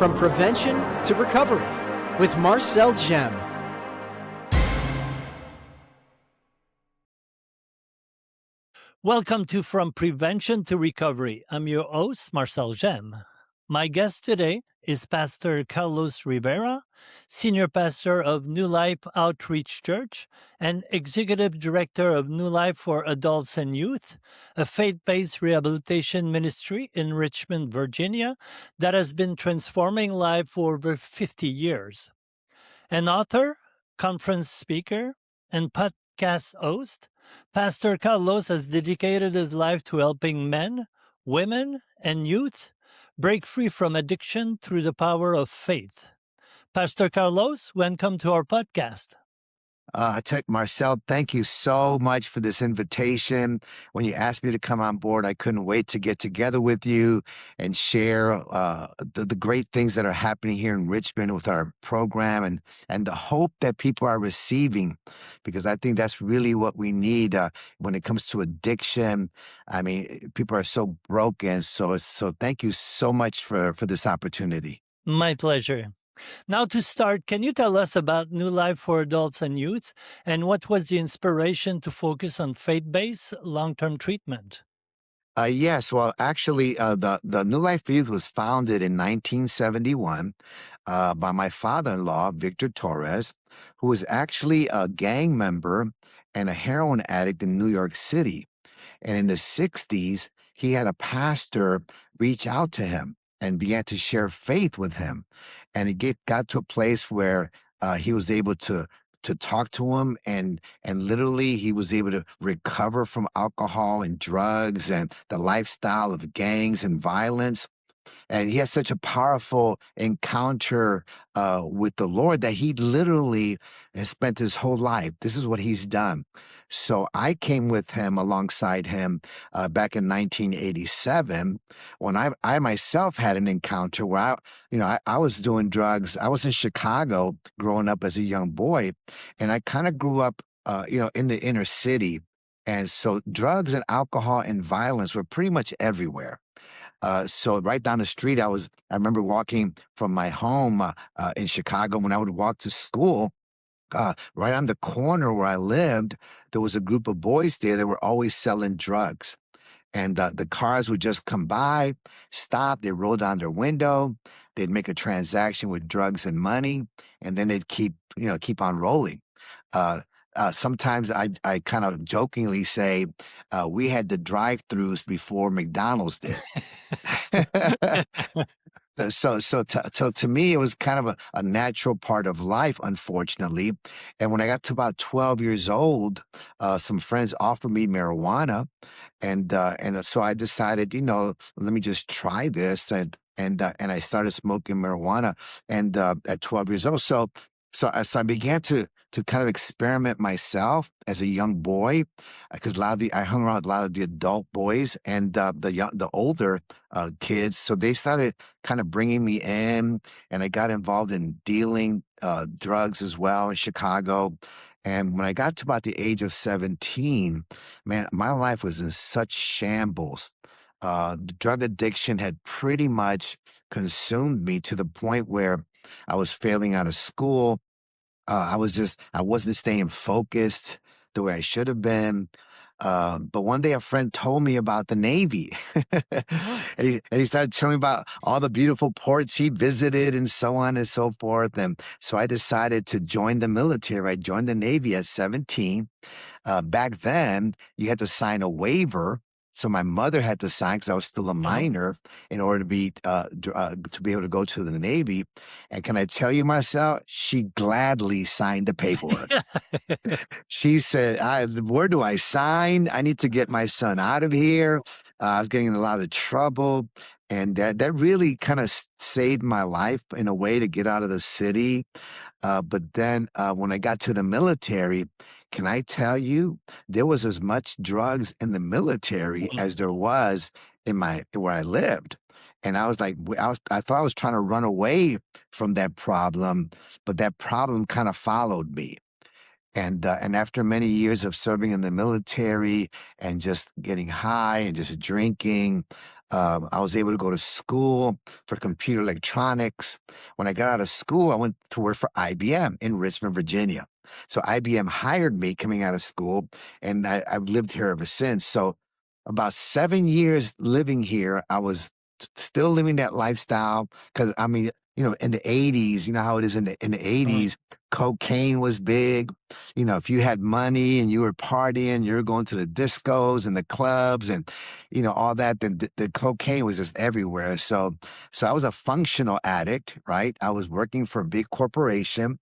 From Prevention to Recovery with Marcel Gem. Welcome to From Prevention to Recovery. I'm your host, Marcel Gem. My guest today is Pastor Carlos Rivera, Senior Pastor of New Life Outreach Church and Executive Director of New Life for Adults and Youth, a faith-based rehabilitation ministry in Richmond, Virginia, that has been transforming life for over 50 years. An author, conference speaker, and podcast host, Pastor Carlos has dedicated his life to helping men, women, and youth break free from addiction through the power of faith. Pastor Carlos, welcome to our podcast. Marcel, thank you so much for this invitation. When you asked me to come on board, I couldn't wait to get together with you and share the great things that are happening here in Richmond with our program and the hope that people are receiving, because I think that's really what we need when it comes to addiction. I mean, people are so broken. So thank you so much for this opportunity. My pleasure. Now to start, can you tell us about New Life for Adults and Youth and what was the inspiration to focus on faith-based long-term treatment? Yes, well, actually, the New Life for Youth was founded in 1971 by my father-in-law, Victor Torres, who was actually a gang member and a heroin addict in New York City. And in the 60s, he had a pastor reach out to him and began to share faith with him. And it got to a place where he was able to talk to him, and literally he was able to recover from alcohol and drugs and the lifestyle of gangs and violence. And he had such a powerful encounter with the Lord that he literally has spent his whole life. This is what he's done. So I came with him alongside him back in 1987 when I myself had an encounter where I was doing drugs. I was in Chicago growing up as a young boy, and I kind of grew up in the inner city. And so drugs and alcohol and violence were pretty much everywhere. So right down the street, I remember walking from my home in Chicago when I would walk to school. Right on the corner where I lived, there was a group of boys there that were always selling drugs. And the cars would just come by, stop, they'd roll down their window, they'd make a transaction with drugs and money, and then they'd keep on rolling. Sometimes I kind of jokingly say we had the drive-throughs before McDonald's did. So to me, it was kind of a natural part of life, unfortunately. And when I got to about 12 years old, some friends offered me marijuana, and so I decided, let me just try this, and I started smoking marijuana, and at 12 years old, so I began to kind of experiment myself as a young boy, because I hung around a lot of the adult boys and the older kids. So they started kind of bringing me in, and I got involved in dealing drugs as well in Chicago. And when I got to about the age of 17, man, my life was in such shambles. The drug addiction had pretty much consumed me to the point where I was failing out of school. I wasn't staying focused the way I should have been. But one day a friend told me about the Navy. and he started telling me about all the beautiful ports he visited and so on and so forth. And so I decided to join the military. I joined the Navy at 17. Back then, you had to sign a waiver. So my mother had to sign, because I was still a minor, in order to be able to go to the Navy. And can I tell you, Marcel, she gladly signed the paperwork. She said, "Where do I sign? I need to get my son out of here." I was getting in a lot of trouble, and that really kind of saved my life in a way to get out of the city. But then when I got to the military, can I tell you, there was as much drugs in the military as there was where I lived. And I was like, I thought I was trying to run away from that problem, but that problem kind of followed me. And after many years of serving in the military and just getting high and just drinking, I was able to go to school for computer electronics. When I got out of school, I went to work for IBM in Richmond, Virginia. So IBM hired me coming out of school, and I've lived here ever since. So about 7 years living here, I was still living that lifestyle because I mean, in the 80s, you know how it is in the Mhm. 80s, cocaine was big. If you had money and you were partying, you were going to the discos and the clubs and all that, then the cocaine was just everywhere. So I was a functional addict, right? I was working for a big corporation,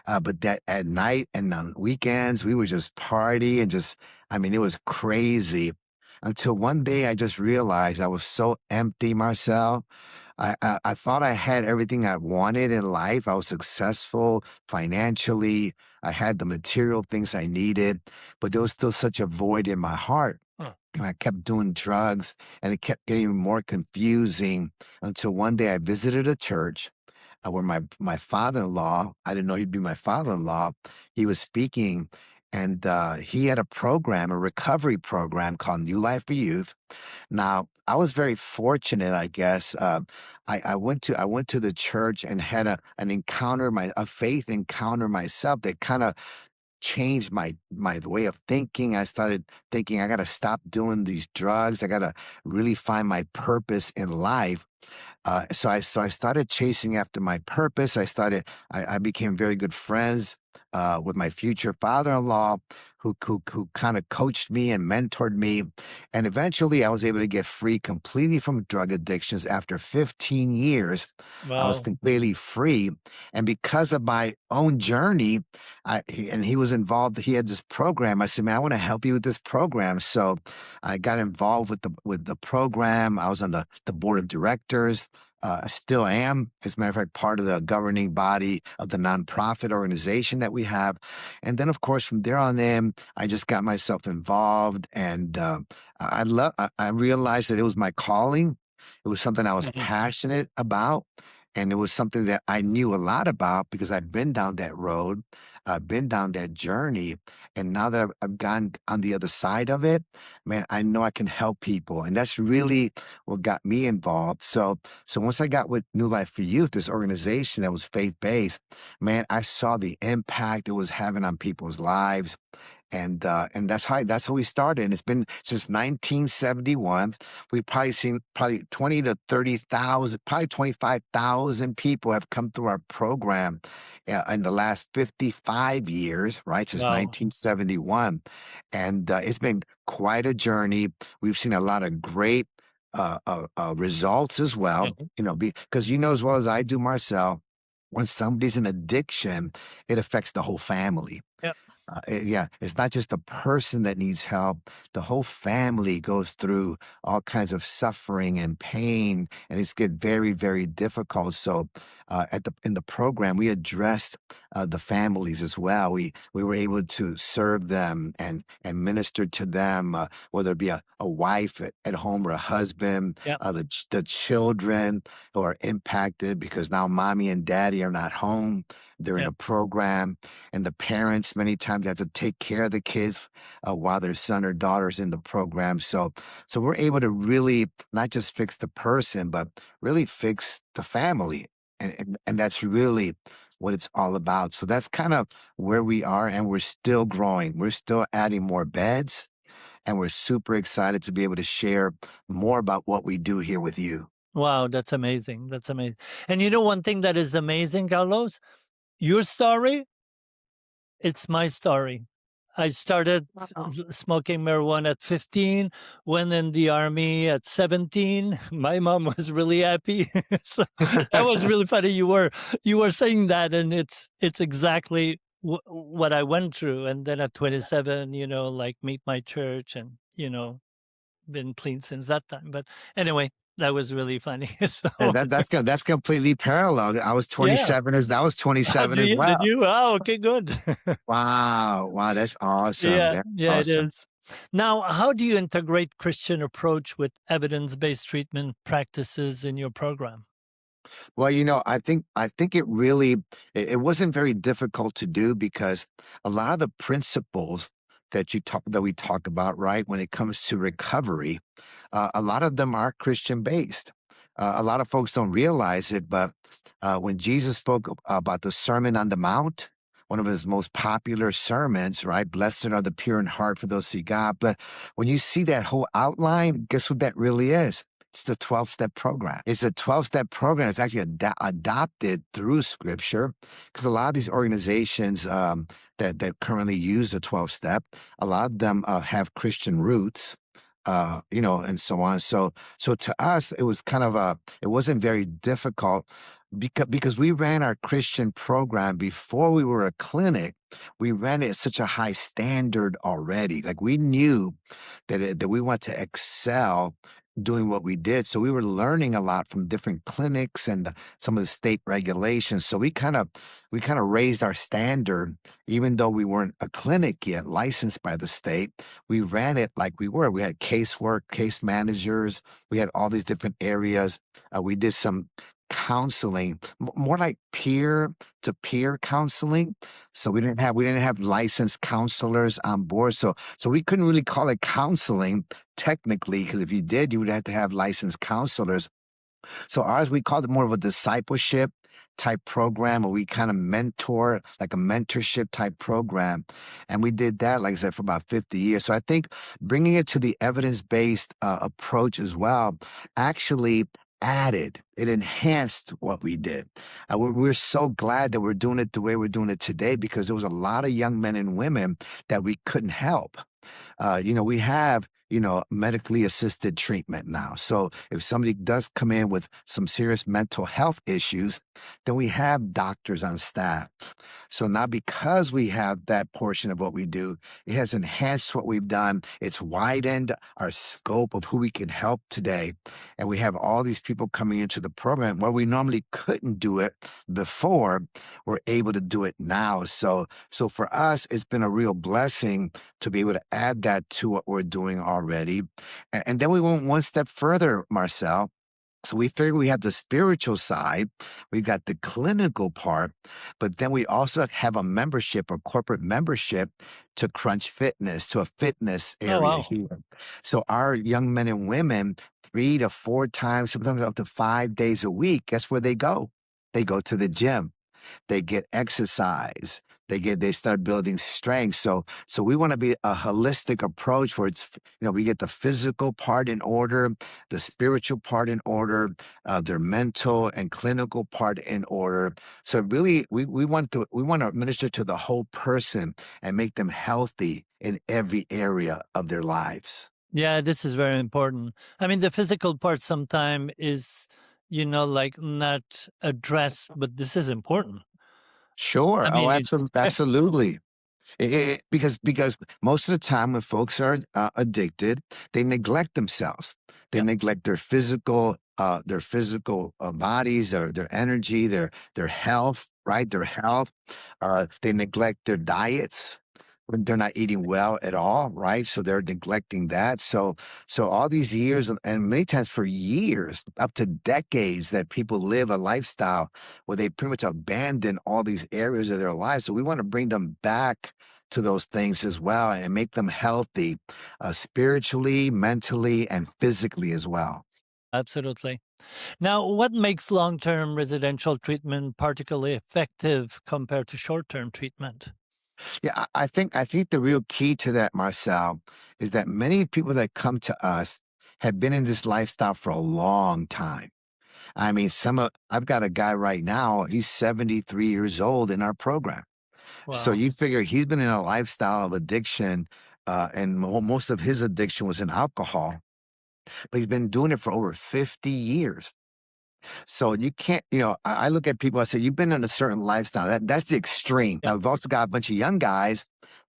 but that at night and on weekends, we would just party and I mean, it was crazy until one day I just realized I was so empty, Marcel. I thought I had everything I wanted in life. I was successful financially. I had the material things I needed, but there was still such a void in my heart. Huh. And I kept doing drugs and it kept getting more confusing until one day I visited a church where my father-in-law, I didn't know he'd be my father-in-law, he was speaking and he had a program, a recovery program called New Life for Youth. Now, I was very fortunate, I guess. I went to the church and had an encounter, a faith encounter myself that kind of changed my way of thinking. I started thinking I got to stop doing these drugs. I got to really find my purpose in life. So I started chasing after my purpose. I became very good friends with my future father-in-law, who kind of coached me and mentored me, and eventually I was able to get free completely from drug addictions after 15 years. I was Wow. completely free, and because of my own journey, and he was involved. He had this program. I said, "Man, I want to help you with this program." So I got involved with the program. I was on the board of directors. I still am, as a matter of fact, part of the governing body of the nonprofit organization that we have. And then, of course, from there on in, I just got myself involved, and I realized that it was my calling. It was something I was Mhm. passionate about, and it was something that I knew a lot about because I'd been down that road, been down that journey, and now that I've gone on the other side of it, man, I know I can help people, and that's really what got me involved. So once I got with New Life for Youth, this organization that was faith-based, man, I saw the impact it was having on people's lives. And that's how we started. And it's been since 1971. We've probably seen probably 20 to 30,000, probably 25,000 people have come through our program in the last 55 years, right? Since Wow. 1971. And it's been quite a journey. We've seen a lot of great results as well, Mhm. because you know as well as I do, Marcel, when somebody's in addiction, it affects the whole family. Yep. Yeah, it's not just the person that needs help. The whole family goes through all kinds of suffering and pain, and it's get very, very difficult. So, in the program, we addressed the families as well. We were able to serve them and minister to them, whether it be a wife at home or a husband, Yep. the children who are impacted because now mommy and daddy are not home. They're in a Yep. program, and the parents many times have to take care of the kids while their son or daughter's in the program. So we're able to really not just fix the person, but really fix the family, and that's really what it's all about. So that's kind of where we are, and we're still growing. We're still adding more beds, and we're super excited to be able to share more about what we do here with you. Wow, that's amazing. That's amazing. And you know one thing that is amazing, Carlos? Your story, it's my story. I started Wow. smoking marijuana at 15, went in the army at 17. My mom was really happy. So that was really funny. You were saying that, and it's exactly what I went through. And then at 27, like meet my church, and been clean since that time. But anyway, that was really funny. So And that's completely parallel. I was yeah. 27 as I was 27 Do as you? Did well. you? Oh, okay, good. Wow. Wow, that's awesome. Yeah, That's yeah, it awesome. is. Now, how do you integrate Christian approach with evidence-based treatment practices in your program? Well, I think it wasn't very difficult to do because a lot of the principles that we talk about, right? When it comes to recovery, a lot of them are Christian based. A lot of folks don't realize it, but when Jesus spoke about the Sermon on the Mount, one of his most popular sermons, right? Blessed are the pure in heart, for those see God. But when you see that whole outline, guess what that really is? It's the 12-step program. It's a 12-step program. It's actually adopted through Scripture, because a lot of these organizations that currently use the 12-step, a lot of them have Christian roots, and so on. So to us, it was it wasn't very difficult, because we ran our Christian program before we were a clinic. We ran it at such a high standard already. Like, we knew that we want to excel doing what we did. So we were learning a lot from different clinics and some of the state regulations. So we kind of raised our standard, even though we weren't a clinic yet, licensed by the state. We ran it like we were. We had casework, case managers. We had all these different areas. We did some counseling, more like peer to peer counseling. So we didn't have licensed counselors on board. So we couldn't really call it counseling technically, because if you did, you would have to have licensed counselors. So ours, we called it more of a discipleship type program, where we kind of mentor, like a mentorship type program. And we did that, like I said, for about 50 years. So I think bringing it to the evidence-based approach as well actually it enhanced what we did. We're so glad that we're doing it the way we're doing it today, because there was a lot of young men and women that we couldn't help. We have, medically assisted treatment now. So if somebody does come in with some serious mental health issues, then we have doctors on staff. So now, because we have that portion of what we do, it has enhanced what we've done. It's widened our scope of who we can help today. And we have all these people coming into the program where we normally couldn't do it before. We're able to do it now. So for us, it's been a real blessing to be able to add that to what we're doing already. And then we went one step further, Marcel. So we figured we have the spiritual side, we've got the clinical part, but then we also have a membership or corporate membership to Crunch Fitness, to a fitness Oh, area wow. here. So our young men and women, 3 to 4 times, sometimes up to 5 days a week, guess where they go? They go to the gym. They get exercise. They start building strength. So we want to be a holistic approach, where we get the physical part in order, the spiritual part in order, their mental and clinical part in order. So really, we want to minister to the whole person and make them healthy in every area of their lives. Yeah, this is very important. I mean, the physical part sometimes is, like not addressed, but this is important. Sure. I Oh, mean, absolutely. Because most of the time when folks are addicted, they neglect themselves. They yeah, neglect their physical bodies, their energy, their health, right? Their health. They neglect their diets when they're not eating well at all, right? So they're neglecting that. So all these years, and many times for years, up to decades, that people live a lifestyle where they pretty much abandon all these areas of their lives. So we want to bring them back to those things as well, and make them healthy, spiritually, mentally, and physically as well. absolutely. Now, what makes long-term residential treatment particularly effective compared to short-term treatment? Yeah, I think the real key to that, Marcel, is that many people that come to us have been in this lifestyle for a long time. I mean, I've got a guy right now, he's 73 years old in our program. So Wow. you figure he's been in a lifestyle of addiction, and most of his addiction was in alcohol, but he's been doing it for over 50 years. So you can't, I look at people, I say, you've been in a certain lifestyle. That's the extreme. Yeah. Now, we've also got a bunch of young guys,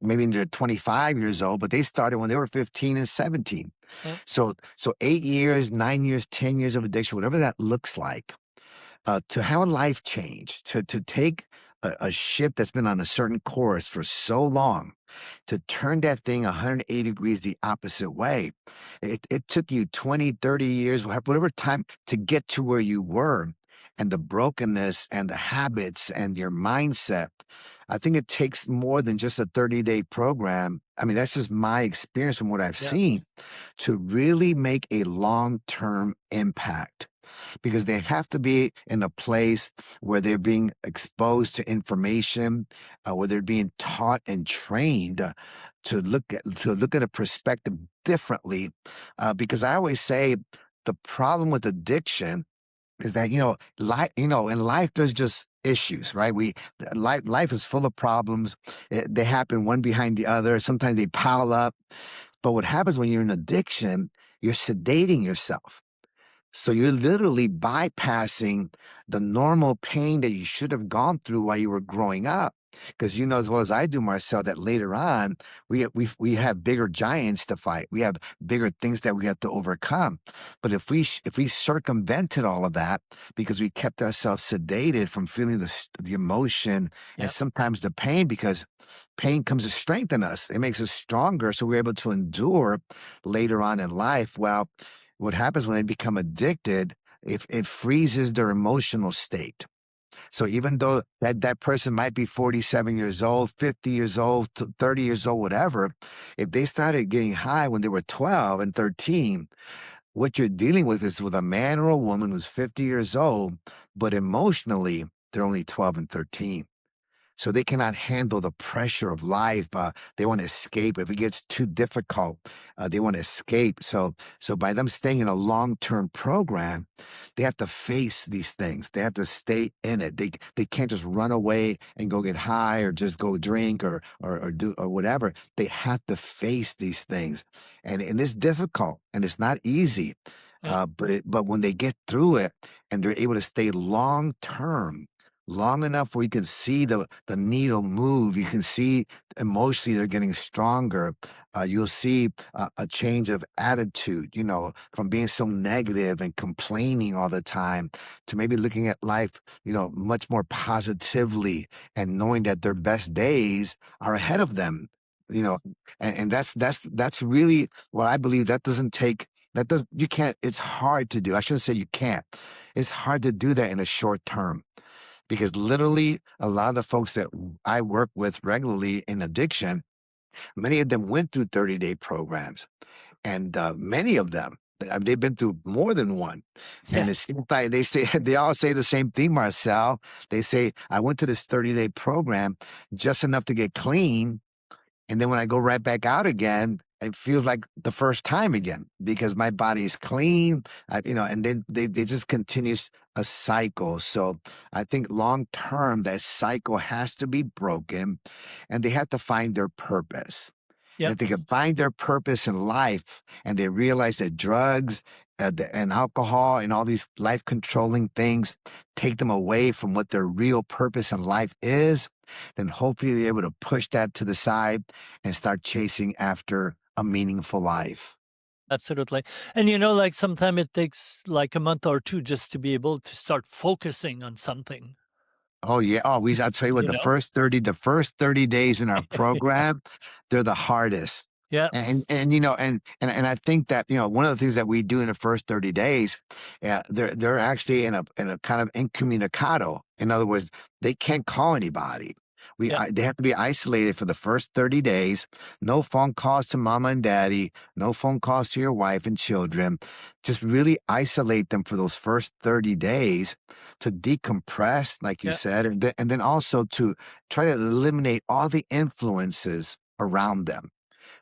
maybe they're 25 years old, but they started when they were 15 and 17. Uh, So 8 years, 9 years, 10 years of addiction, whatever that looks like, to have a life change, to take a ship that's been on a certain course for so long, to turn that thing 180 degrees the opposite way. It took you 20, 30 years, whatever time to get to where you were. and the brokenness and the habits and your mindset. I think it takes more than just a 30-day program. I mean, that's just my experience from what I've Yeah. seen to really make a long-term impact, because they have to be in a place where they're being exposed to information, where they're being taught and trained to look at a perspective differently. Because I always say the problem with addiction is that in life there's just issues, right? Life is full of problems. They happen one behind the other. Sometimes they pile up. But what happens when you're in addiction, you're sedating yourself. So you're literally bypassing the normal pain that you should have gone through while you were growing up. Because you know as well as I do, Marcel, that later on we have bigger giants to fight. We have bigger things that we have to overcome. But if we circumvented all of that because we kept ourselves sedated from feeling the emotion and Yeah. sometimes the pain, because pain comes to strengthen us. It makes us stronger, so we're able to endure later on in life. Well, what happens when they become addicted, if it freezes their emotional state. So even though that person might be 47 years old, 50 years old, 30 years old, whatever, if they started getting high when they were 12 and 13, what you're dealing with is with a man or a woman who's 50 years old, but emotionally, they're only 12 and 13. So they cannot handle the pressure of life. They want to escape. If it gets too difficult, they want to escape. So by them staying in a long-term program, they have to face these things. They have to stay in it. They can't just run away and go get high or just go drink or do or whatever. They have to face these things, and it's difficult and it's not easy. Yeah. But when they get through it and they're able to stay long term, long enough where you can see the needle move, you can see emotionally they're getting stronger. You'll see a change of attitude, from being so negative and complaining all the time to maybe looking at life, much more positively and knowing that their best days are ahead of them. You know, and that's really what I believe. You can't. It's hard to do. I shouldn't say you can't. It's hard to do that in a short term, because literally a lot of the folks that I work with regularly in addiction, many of them went through 30-day programs, and many of them, they've been through more than one. And Yeah. it seems like they all say the same thing, Marcel. They say, I went to this 30-day program just enough to get clean, and then when I go right back out again, it feels like the first time again because my body is clean, and then they just continues a cycle. So I think long term, that cycle has to be broken and they have to find their purpose. And Yep. if they can find their purpose in life and they realize that drugs and alcohol and all these life controlling things take them away from what their real purpose in life is, then hopefully they're able to push that to the side and start chasing after a meaningful life. Absolutely. And like sometimes it takes like a month or two just to be able to start focusing on something, Oh yeah. Oh, I'll tell you what, you know? the first 30 days in our program, they're the hardest. Yeah. And I think that, one of the things that we do in the first 30 days, they're actually in a kind of incommunicado. In other words, they can't call anybody. Yeah. They have to be isolated for the first 30 days. No phone calls to mama and daddy, no phone calls to your wife and children. Just really isolate them for those first 30 days to decompress, like you Yeah. said, and then also to try to eliminate all the influences around them,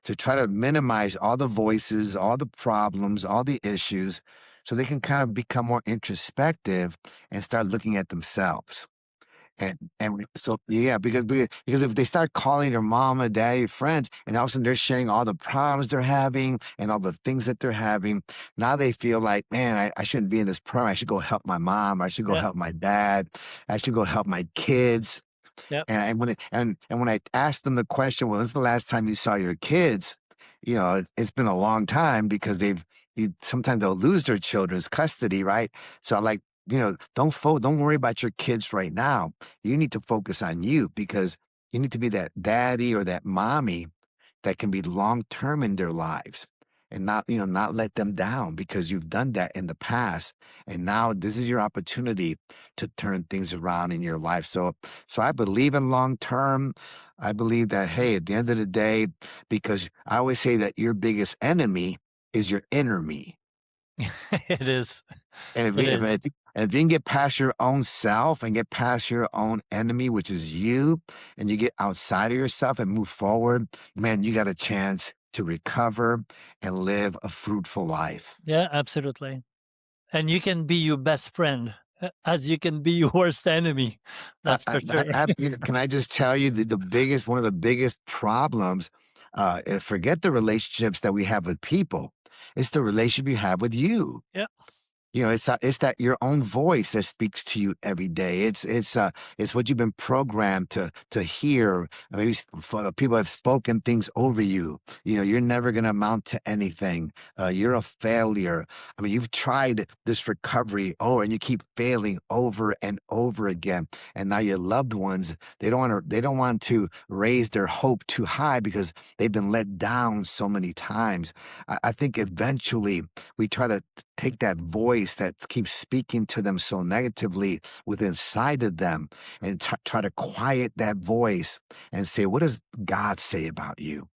to try to minimize all the voices, all the problems, all the issues, so they can kind of become more introspective and start looking at themselves. And so yeah, because if they start calling their mama, daddy, friends, and all of a sudden they're sharing all the problems they're having and all the things that they're having, now they feel like, man, I shouldn't be in this program. I should go help my mom. I should go Yeah. help my dad. I should go help my kids. Yeah. And when I asked them the question, well, when's the last time you saw your kids? It's been a long time because sometimes they'll lose their children's custody, right? So I'm like, don't worry about your kids right now. You need to focus on you, because you need to be that daddy or that mommy that can be long term in their lives. and not let them down because you've done that in the past. And now this is your opportunity to turn things around in your life. So I believe in long term. I believe that, hey, at the end of the day, because I always say that your biggest enemy is your inner me. It is. And It is. if you can get past your own self and get past your own enemy, which is you, and you get outside of yourself and move forward, man, you got a chance to recover and live a fruitful life. Yeah, absolutely. And you can be your best friend as you can be your worst enemy. That's for sure. Can I just tell you one of the biggest problems, forget the relationships that we have with people, it's the relationship you have with you. Yeah, It's that your own voice that speaks to you every day. It's what you've been programmed to hear. Maybe people have spoken things over you. You're never going to amount to anything. You're a failure. I mean, you've tried this recovery, and you keep failing over and over again. And now your loved ones, they don't want to raise their hope too high because they've been let down so many times. I think eventually we try to take that voice that keeps speaking to them so negatively within inside of them and try to quiet that voice and say, what does God say about you?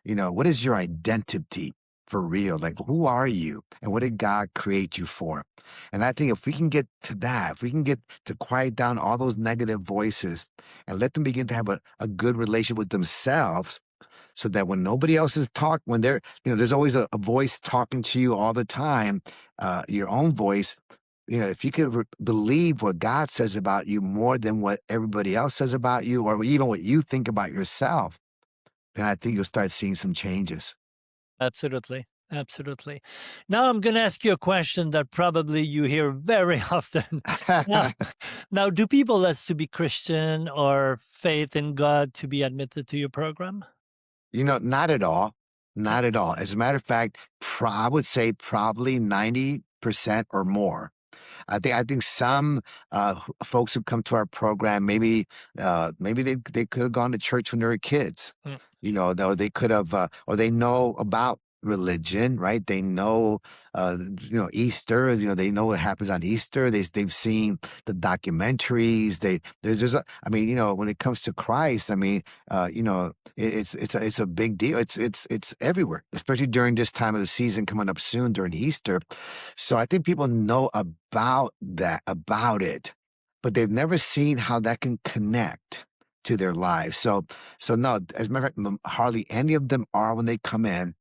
What is your identity for real? Like, who are you? And what did God create you for? And I think if we can get to that, if we can get to quiet down all those negative voices and let them begin to have a good relationship with themselves, so that when nobody else is talking, when there's always a voice talking to you all the time, your own voice. If you could believe what God says about you more than what everybody else says about you, or even what you think about yourself, then I think you'll start seeing some changes. absolutely. Absolutely. Now I'm going to ask you a question that probably you hear very often. Now, now, do people ask to be Christian or faith in God to be admitted to your program? Not at all. Not at all. As a matter of fact, I would say probably 90% or more. I think some folks who come to our program, maybe they could have gone to church when they were kids, Mm. though they could have, or they know about religion, right? They know, Easter. They know what happens on Easter. They've seen the documentaries. I mean, when it comes to Christ, I mean, it's a big deal. It's everywhere, especially during this time of the season coming up soon during Easter. So I think people know about it, but they've never seen how that can connect to their lives. So no, as a matter of fact, hardly any of them are when they come in,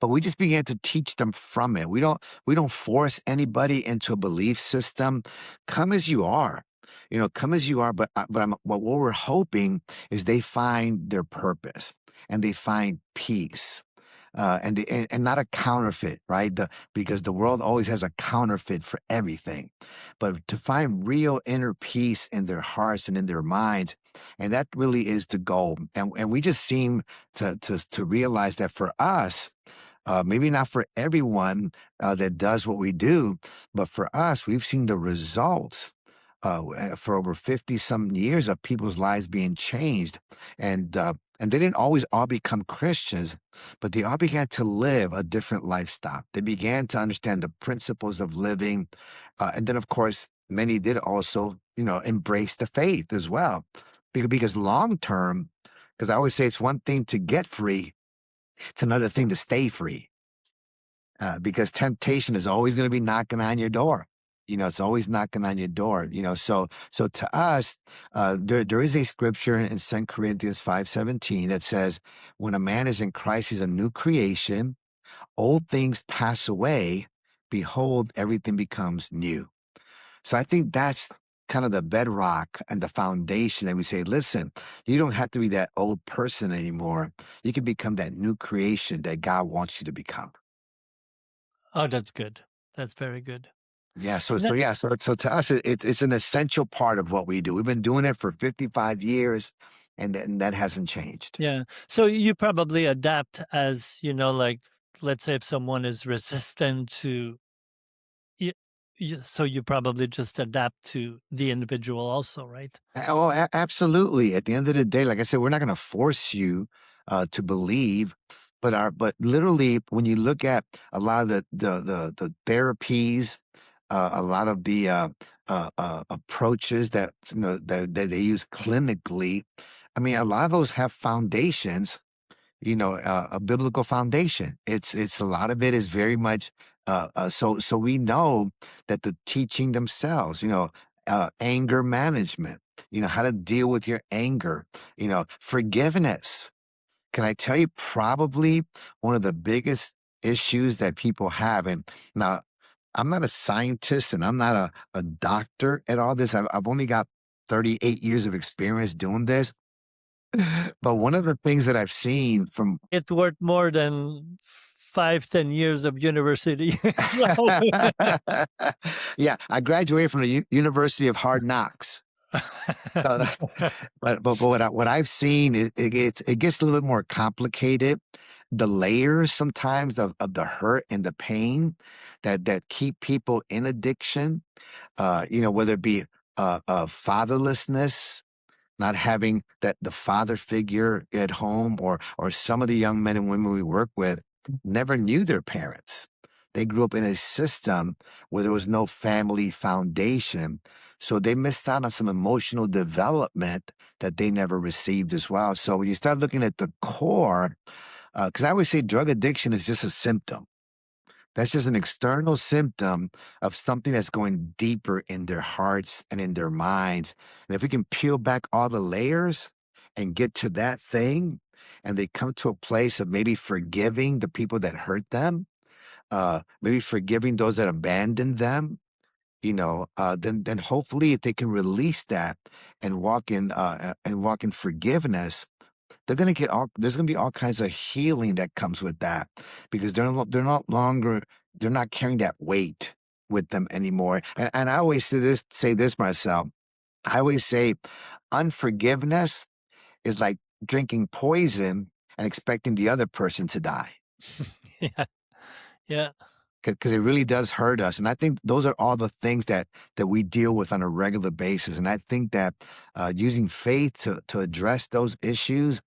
but we just began to teach them from it. We don't force anybody into a belief system. Come as you are. Come as you are, what we're hoping is they find their purpose and they find peace, and not a counterfeit, right? Because the world always has a counterfeit for everything, but to find real inner peace in their hearts and in their minds, and that really is the goal. And we just seem to realize that for us, maybe not for everyone that does what we do, but for us, we've seen the results for over 50 some years of people's lives being changed. And they didn't always all become Christians, but they all began to live a different lifestyle. They began to understand the principles of living. And then, of course, many did also, embrace the faith as well. Because long term, because I always say it's one thing to get free, it's another thing to stay free. Because temptation is always going to be knocking on your door. It's always knocking on your door. So to us, there is a scripture in 2 Corinthians 5:17 that says, "When a man is in Christ, he's a new creation. Old things pass away. Behold, everything becomes new." So I think that's kind of the bedrock and the foundation that we say, listen, you don't have to be that old person anymore. You can become that new creation that God wants you to become. Oh, that's good. That's very good. Yeah. So, Now, so yeah. So to us, it's an essential part of what we do. We've been doing it for 55 years, and that hasn't changed. yeah. So you probably adapt as, like, let's say if someone is resistant to, y- so you probably just adapt to the individual also, right? Absolutely. At the end of the day, like I said, we're not going to force you to believe. but literally when you look at a lot of the therapies, a lot of the approaches that that they use clinically, I mean, a lot of those have foundations, a biblical foundation. It's a lot of it is very much so we know that the teaching themselves, anger management, how to deal with your anger, forgiveness. Can I tell you probably one of the biggest issues that people have? And now I'm not a scientist and I'm not a doctor at all this. I've only got 38 years of experience doing this. But one of the things that I've seen from It's worth more than 5, 10 years of university. So, yeah, I graduated from the University of Hard Knocks. So, but what I've seen it gets a little bit more complicated. The layers sometimes of the hurt and the pain that keep people in addiction, whether it be fatherlessness, not having the father figure at home, or some of the young men and women we work with never knew their parents. They grew up in a system where there was no family foundation, so they missed out on some emotional development that they never received as well. So when you start looking at the core, because I always say drug addiction is just a symptom. That's just an external symptom of something that's going deeper in their hearts and in their minds. And if we can peel back all the layers and get to that thing, and they come to a place of maybe forgiving the people that hurt them, maybe forgiving those that abandoned them, then hopefully if they can release that and walk in forgiveness, there's gonna be all kinds of healing that comes with that, because they're not carrying that weight with them anymore. And I always say this myself. I always say unforgiveness is like drinking poison and expecting the other person to die, yeah, yeah, because it really does hurt us. And I think those are all the things that we deal with on a regular basis. And I think that using faith to address those issues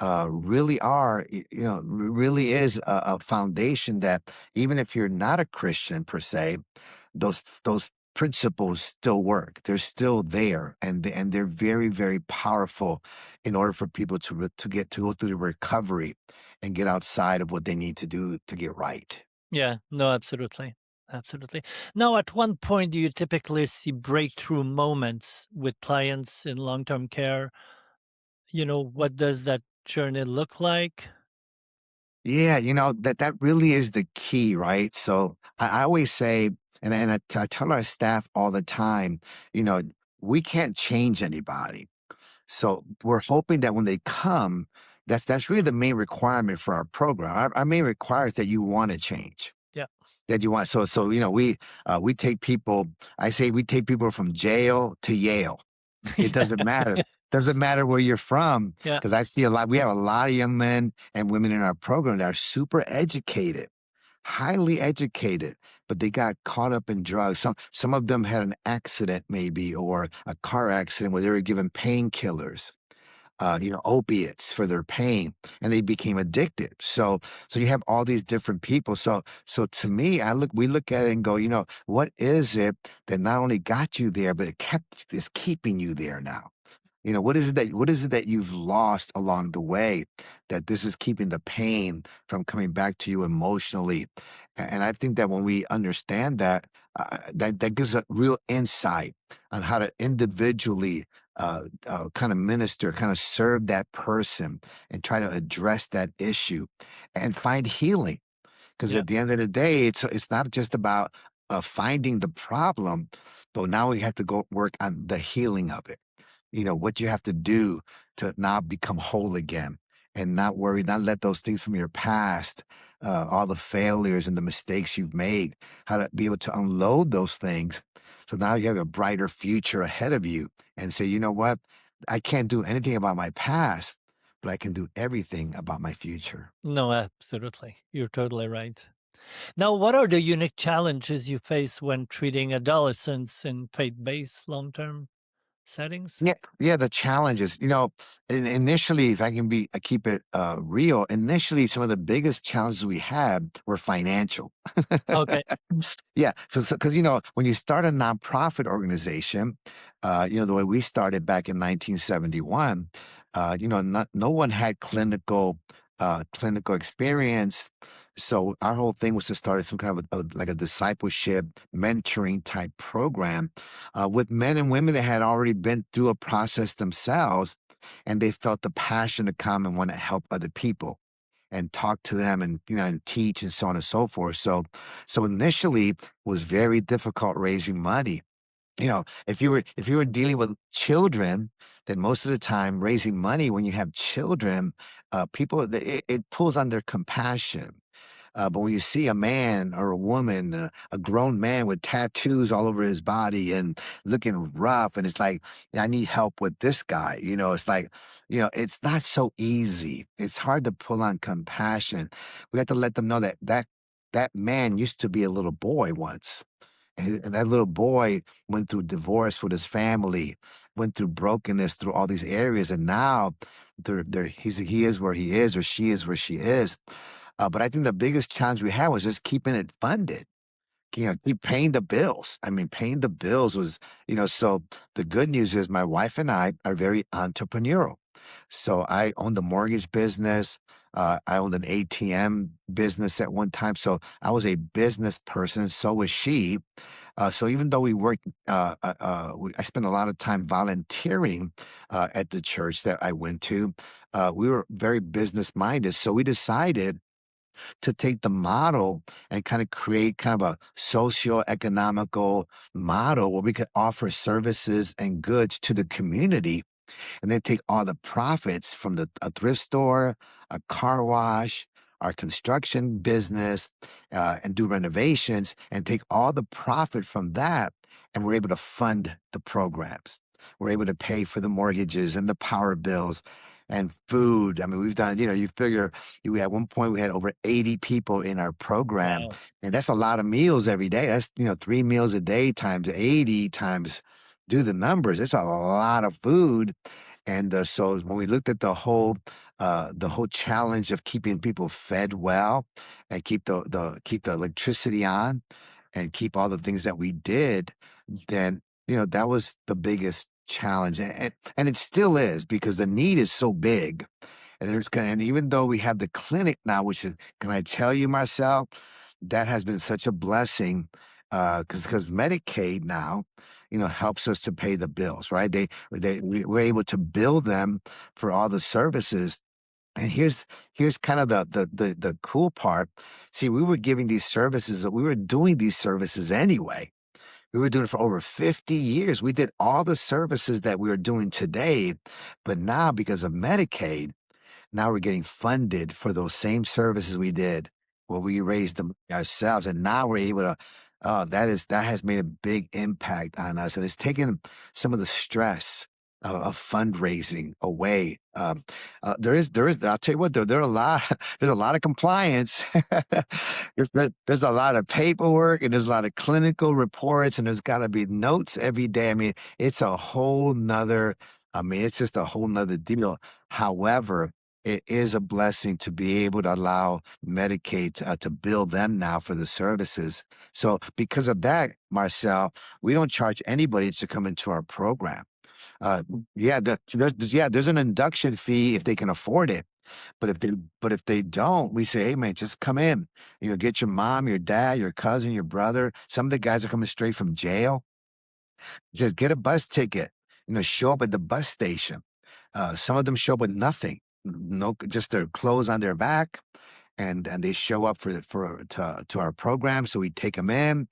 really really is a foundation that even if you're not a Christian per se, those principles still work. They're still there, and they're very, very powerful in order for people to go through the recovery and get outside of what they need to do to get right. yeah. No, absolutely. Absolutely. Now, at one point, do you typically see breakthrough moments with clients in long term care? What does that journey look like? Yeah, that really is the key, right? So I always say, and I tell our staff all the time, you know, we can't change anybody. So we're hoping that when they come, that's really the main requirement for our program. Our main requirement is that you want to change, Yeah. that you want. So we take people. I say we take people from jail to Yale. It doesn't matter. Doesn't matter where you're from, Yeah. because I see a lot. We have a lot of young men and women in our program that are super educated, highly educated, but they got caught up in drugs. Some of them had an accident, maybe, or a car accident where they were given painkillers, opiates for their pain, and they became addicted. So you have all these different people. So to me, we look at it and go, what is it that not only got you there, but is keeping you there now? What is it that you've lost along the way that this is keeping the pain from coming back to you emotionally? And I think that when we understand that, that gives a real insight on how to individually kind of minister, kind of serve that person and try to address that issue and find healing. Because Yeah. at the end of the day, it's not just about finding the problem, but now we have to go work on the healing of it. What you have to do to now become whole again, and not worry, not let those things from your past, all the failures and the mistakes you've made, how to be able to unload those things. So now you have a brighter future ahead of you and say, you know what? I can't do anything about my past, but I can do everything about my future. No, absolutely. You're totally right. Now, what are the unique challenges you face when treating adolescents in faith based long term settings? Yeah, the challenges, initially, if I can keep it real, initially, some of the biggest challenges we had were financial. Okay. Yeah, because when you start a nonprofit organization, the way we started back in 1971, no one had clinical experience. So our whole thing was to start some kind of like a discipleship mentoring type program with men and women that had already been through a process themselves, and they felt the passion to come and want to help other people and talk to them and and teach and so on and so forth. So initially it was very difficult raising money. If you were dealing with children, then most of the time raising money when you have children, it pulls on their compassion. But when you see a man or a woman, a grown man with tattoos all over his body and looking rough, and it's like, I need help with this guy. It's like, it's not so easy. It's hard to pull on compassion. We have to let them know that man used to be a little boy once. And that little boy went through divorce with his family, went through brokenness through all these areas, and now he is where he is, or she is where she is. But I think the biggest challenge we had was just keeping it funded. Keep paying the bills. I mean, paying the bills was, so the good news is my wife and I are very entrepreneurial. So I owned a mortgage business. I owned an ATM business at one time. So I was a business person. So was she. So even though we worked, I spent a lot of time volunteering at the church that I went to. We were very business minded. So we decided to take the model and kind of create kind of a socio-economical model where we could offer services and goods to the community, and then take all the profits from a thrift store, a car wash, our construction business, and do renovations, and take all the profit from that, and we're able to fund the programs. We're able to pay for the mortgages and the power bills and food. I mean, we've done, you figure at one point we had over 80 people in our program, Wow. and that's a lot of meals every day. That's, 3 meals a day times 80 times, do the numbers. It's a lot of food. And so when we looked at the whole challenge of keeping people fed well, and keep the electricity on, and keep all the things that we did, then that was the biggest challenge, and it still is, because the need is so big, and even though we have the clinic now, which is, can I tell you, Marcel, that has been such a blessing, because Medicaid now, helps us to pay the bills, right? We're able to bill them for all the services. And here's kind of the cool part. See, we were giving these services, we were doing these services anyway. We were doing it for over 50 years. We did all the services that we are doing today, but now because of Medicaid, now we're getting funded for those same services we did where we raised them ourselves. And now we're able to, that has made a big impact on us. And it's taken some of the stress of fundraising away. I'll tell you what, there are a lot, there's a lot of compliance. there's a lot of paperwork, and there's a lot of clinical reports, and there's got to be notes every day. I mean, it's it's just a whole nother deal. However, it is a blessing to be able to allow Medicaid to bill them now for the services. So because of that, Marcel, we don't charge anybody to come into our program. Uh, there's an induction fee if they can afford it. But if they don't, we say, hey man, just come in. Get your mom, your dad, your cousin, your brother. Some of the guys are coming straight from jail. Just get a bus ticket. Show up at the bus station. Some of them show up with nothing, no, just their clothes on their back, and they show up to our program. So we take them in.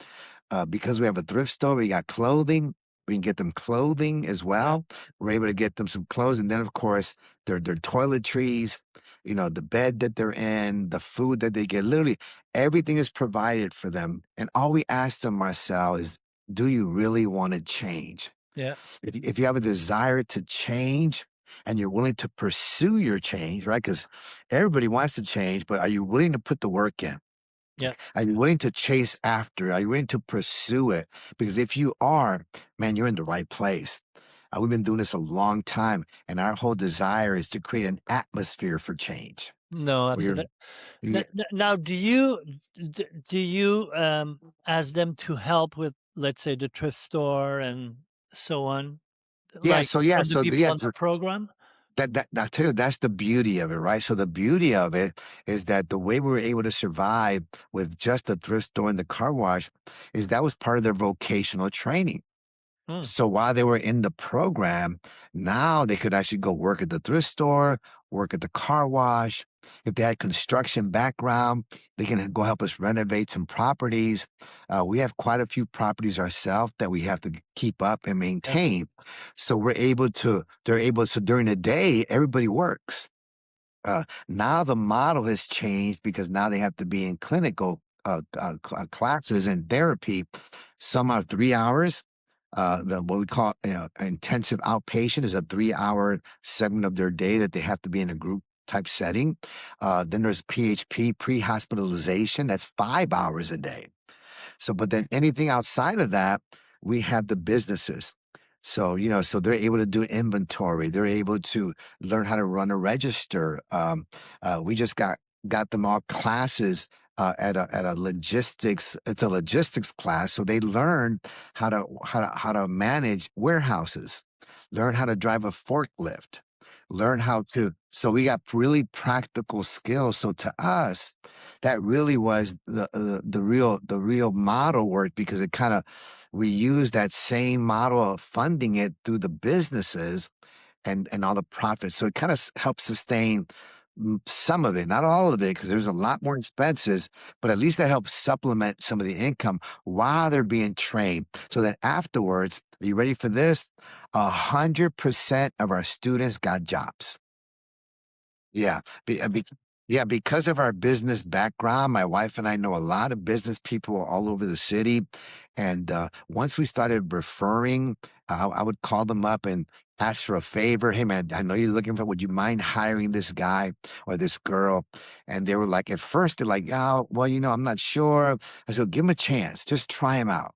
Because we have a thrift store, we got clothing. We can get them clothing as well. We're able to get them some clothes, and then of course their toiletries, the bed that they're in, the food that they get. Literally everything is provided for them. And all we ask them, Marcel, is, do you really want to change? Yeah. If you have a desire to change and you're willing to pursue your change, right? Because everybody wants to change, but are you willing to put the work in? Yeah. Are you willing to chase after it? Are you willing to pursue it? Because if you are, man, you're in the right place. We've been doing this a long time, and our whole desire is to create an atmosphere for change. No, We're absolutely. we Now, do you ask them to help with, let's say, the thrift store and so on, yeah, like so yeah, from the so people yeah, on the program? that I tell you, that's the beauty of it, right? So the beauty of it is that the way we were able to survive with just the thrift store and the car wash is that was part of their vocational training. Mm, So while they were in the program, now they could actually go work at the thrift store, work at the car wash. If they had construction background, they can go help us renovate some properties. We have quite a few properties ourselves that we have to keep up and yeah. maintain. So they're able to, during the day, everybody works. Now the model has changed because now they have to be in clinical classes and therapy. Some are 3 hours. What we call intensive outpatient is a 3 hour segment of their day that they have to be in a group type setting. Then there's PHP, pre hospitalization. That's 5 hours a day. So, but then anything outside of that, we have the businesses. So, so they're able to do inventory. They're able to learn how to run a register. We just got them all classes at a logistics. It's a logistics class, so they learn how to manage warehouses, learn how to drive a forklift, learn how to. So we got really practical skills. So to us, that really was the real model work because it kind of we use that same model of funding it through the businesses and all the profits. So it kind of helps sustain some of it, not all of it, because there's a lot more expenses, but at least that helps supplement some of the income while they're being trained. So that afterwards, are you ready for this? 100% of our students got jobs. Yeah, yeah, because of our business background, my wife and I know a lot of business people all over the city, and once we started referring, I would call them up and ask for a favor. Hey, man, I know you're looking for. Would you mind hiring this guy or this girl? And they were like, at first, they're like, oh, well, I'm not sure. I said, give him a chance. Just try him out.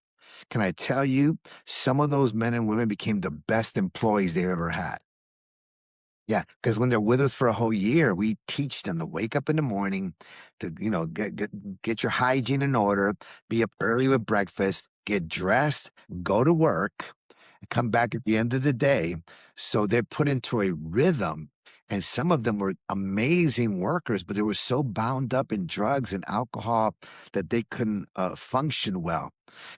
Can I tell you, some of those men and women became the best employees they've ever had. Yeah, because when they're with us for a whole year, we teach them to wake up in the morning, to get your hygiene in order, be up early with breakfast, get dressed, go to work, come back at the end of the day. So they're put into a rhythm. And some of them were amazing workers, but they were so bound up in drugs and alcohol that they couldn't function well.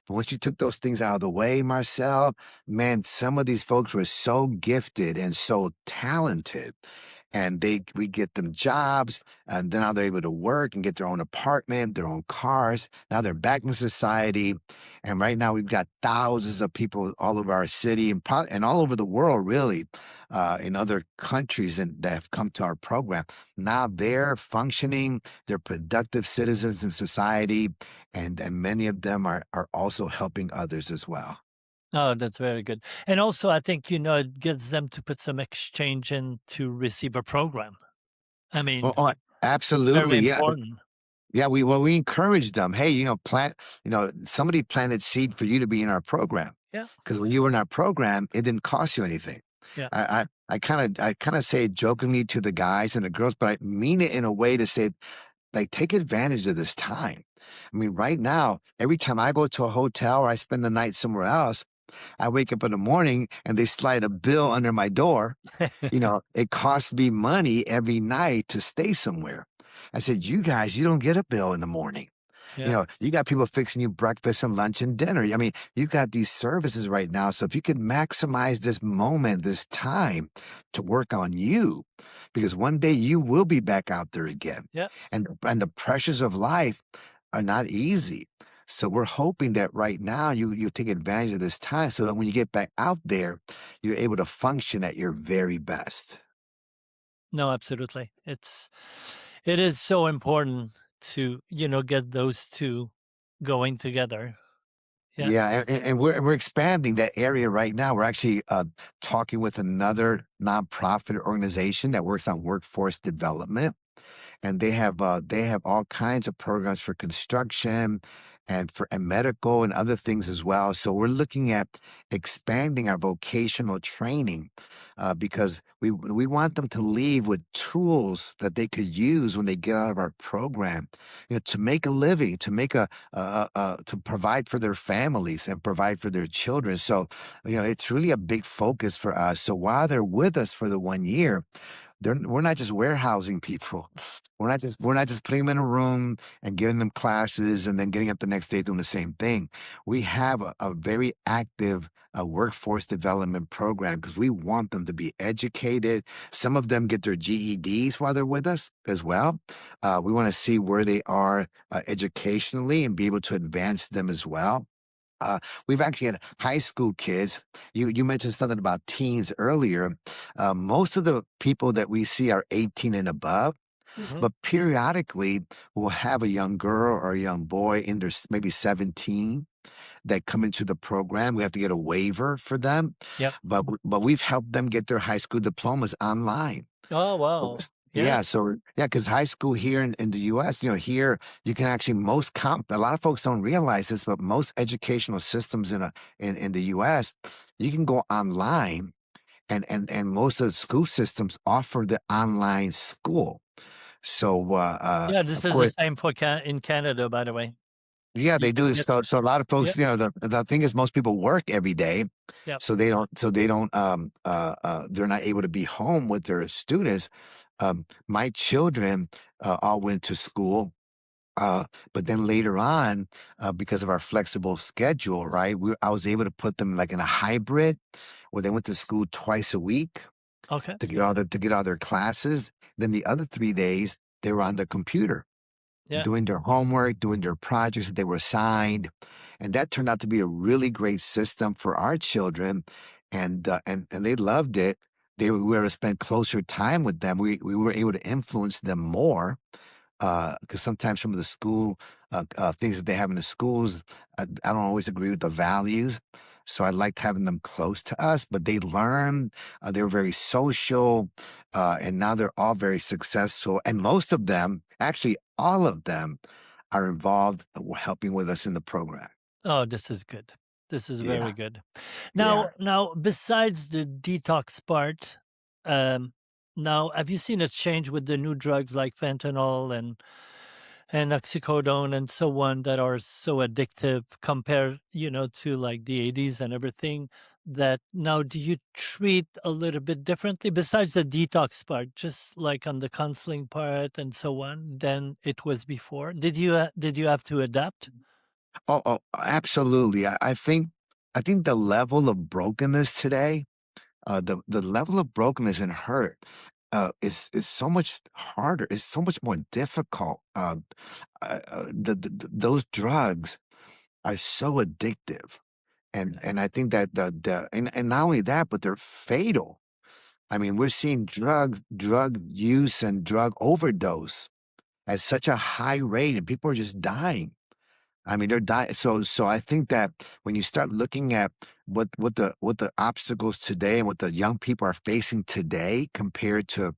But once you took those things out of the way, Marcel, man, some of these folks were so gifted and so talented and we get them jobs and then now they're able to work and get their own apartment, their own cars. Now they're back in society. And right now we've got thousands of people all over our city and all over the world, really, in other countries that have come to our program. Now they're functioning, they're productive citizens in society, and many of them are also helping others as well. Oh, that's very good. And also, I think, it gets them to put some exchange in to receive a program. I Oh, mean, oh, it's very absolutely. Yeah. important. Yeah, we encourage them. Hey, somebody planted seed for you to be in our program. Yeah, Because when you were in our program, it didn't cost you anything. yeah, I kind of say it jokingly to the guys and the girls, but I mean it in a way to say, like, take advantage of this time. I mean, right now, every time I go to a hotel or I spend the night somewhere else, I wake up in the morning and they slide a bill under my door. It costs me money every night to stay somewhere. I said, you guys, you don't get a bill in the morning. yeah. You got people fixing you breakfast and lunch and dinner. I mean, you've got these services right now. So if you could maximize this moment, this time to work on you, because one day you will be back out there again. Yeah. And the pressures of life are not easy. So we're hoping that right now you take advantage of this time so that when you get back out there, you're able to function at your very best. No, absolutely. It is so important to, get those two going together. Yeah. Yeah, and we're expanding that area right now. We're actually talking with another nonprofit organization that works on workforce development, and they have all kinds of programs for construction and medical and other things as well. So we're looking at expanding our vocational training because we want them to leave with tools that they could use when they get out of our program, to make a living, to make to provide for their families and provide for their children. So, it's really a big focus for us. So while they're with us for the 1 year, we're not just warehousing people. We're not just putting them in a room and giving them classes and then getting up the next day doing the same thing. We have a very active workforce development program because we want them to be educated. Some of them get their GEDs while they're with us as well. We want to see where they are educationally and be able to advance them as well. Uh, we've actually had high school kids. You mentioned something about teens earlier. Most of the people that we see are 18 and above, Mhm. but periodically we'll have a young girl or a young boy in their maybe 17 that come into the program. We have to get a waiver for them, Yep. but we've helped them get their high school diplomas online. Oh, Oh, wow. Yeah. yeah, so yeah, because high school here in the US, here you can actually a lot of folks don't realize this, but most educational systems in the US, you can go online and most of the school systems offer the online school. So Yeah, this of is the course, same for in Canada, by the way. yeah, You they can do. get So a lot of folks, Yep, the thing is most people work every day, yep. so they're not able to be home with their students. My children all went to school, uh, but then later on, because of our flexible schedule, right, I was able to put them like in a hybrid where they went to school twice a week Okay. to get all their classes. Then the other 3 days they were on the computer Yeah. doing their homework, doing their projects that they were assigned, and that turned out to be a really great system for our children, and they loved it. They were able to spend closer time with them. We were able to influence them more because sometimes some of the school things that they have in the schools, I don't always agree with the values. So I liked having them close to us, but they learned. They were very social, and now they're all very successful. And most of them, actually, all of them, are involved helping with us in the program. Oh, this is good. This is very Yeah, good. yeah. Now, besides the detox part, um, now have you seen a change with the new drugs like fentanyl and oxycodone and so on that are so addictive compared, to like the 80s and everything? That now, do you treat a little bit differently besides the detox part, just like on the counseling part and so on, than it was before? Did you have to adapt? Oh, absolutely. I think the level of brokenness today, the level of brokenness and hurt, is so much harder. It's so much more difficult. Those drugs are so addictive, and I think that and not only that, but they're fatal. I mean, we're seeing drug use and drug overdose at such a high rate, and people are just dying. I mean, they're dying. So I think that when you start looking at what the obstacles today and what the young people are facing today compared to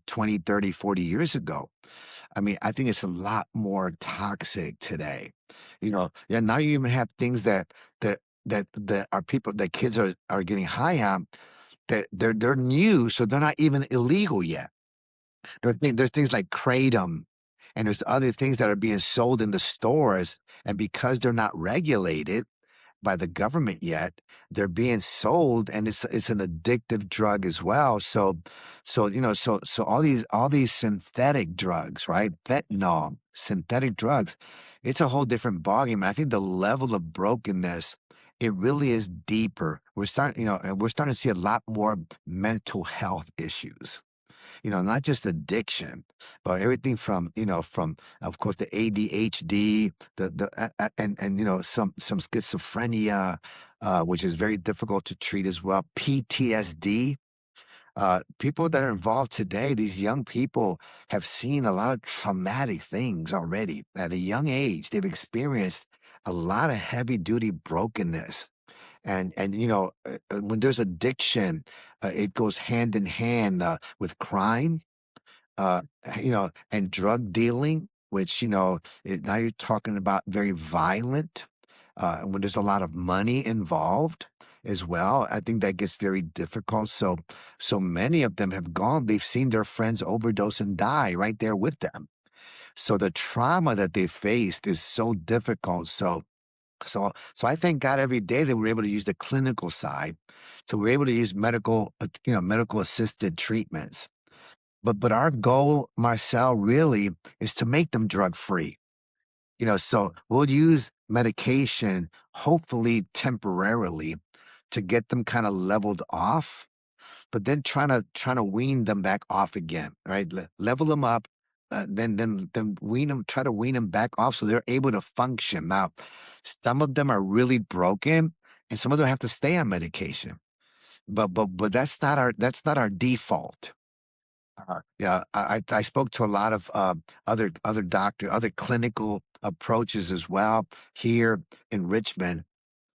20, 30, 40 years ago, I mean, I think it's a lot more toxic today. Yeah, now you even have things that are people that kids are getting high on that they're new, so they're not even illegal yet. There's things like kratom, and there's other things that are being sold in the stores, and because they're not regulated by the government yet, they're being sold, and it's an addictive drug as well. So all these synthetic drugs, right? Fentanyl, synthetic drugs, it's a whole different ballgame. I think the level of brokenness, it really is deeper. And we're starting to see a lot more mental health issues, not just addiction, but everything from of course the ADHD, and some schizophrenia, which is very difficult to treat as well. PTSD. People that are involved today, these young people have seen a lot of traumatic things already at a young age. They've experienced a lot of heavy duty brokenness. And when there's addiction, it goes hand in hand with crime, uh, and drug dealing. which, now you're talking about very violent, when there's a lot of money involved as well. I think that gets very difficult. So many of them have gone, they've seen their friends overdose and die right there with them. So the trauma that they faced is so difficult. So I thank God every day that we're able to use the clinical side. So we're able to use medical assisted treatments. But our goal, Marcel, really is to make them drug free. So we'll use medication, hopefully temporarily, to get them kind of leveled off, but then trying to wean them back off again, right? Level them up, then wean them, try to wean them back off so they're able to function. Now, some of them are really broken, and some of them have to stay on medication. But that's not our default. Yeah, I spoke to a lot of other clinical approaches as well here in Richmond,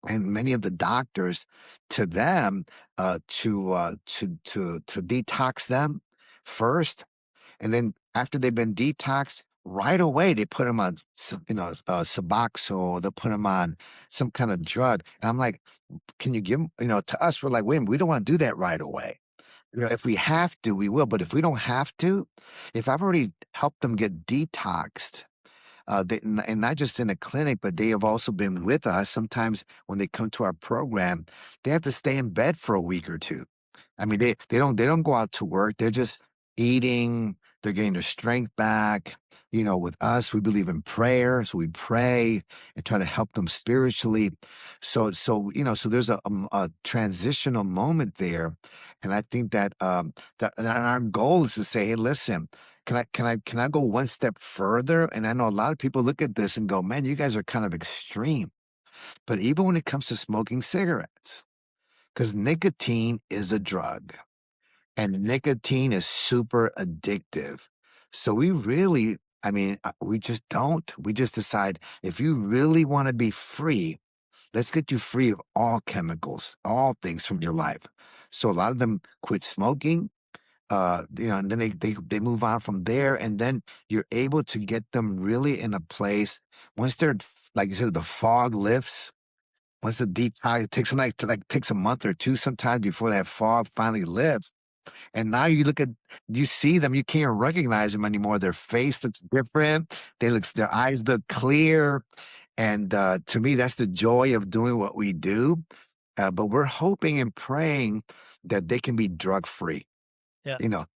and many of the doctors, to them, to detox them first, and then after they've been detoxed, right away they put them on Suboxone. They'll put them on some kind of drug, and I'm like, can you give them? To us, we're like, wait, we don't want to do that right away. If we have to, we will. But if we don't have to, if I've already helped them get detoxed, and not just in a clinic, but they have also been with us. Sometimes when they come to our program, they have to stay in bed for a week or two. I mean, they don't go out to work. They're just eating. They're getting their strength back. With us, we believe in prayer, so we pray and try to help them spiritually. So there's a transitional moment there, and I think that our goal is to say, hey, listen. Can I go one step further? And I know a lot of people look at this and go, man, you guys are kind of extreme. But even when it comes to smoking cigarettes, because nicotine is a drug and nicotine is super addictive. So we really, I mean, we just don't. We just decide if you really want to be free, let's get you free of all chemicals, all things from your life. So a lot of them quit smoking, and then they move on from there, and then you're able to get them really in a place once they're, like you said, the fog lifts. Once the deep tide, it takes them takes a month or two sometimes before that fog finally lifts. And now you see them, you can't recognize them anymore. Their face looks different. Their eyes look clear. And to me, that's the joy of doing what we do. But we're hoping and praying that they can be drug free. Yeah.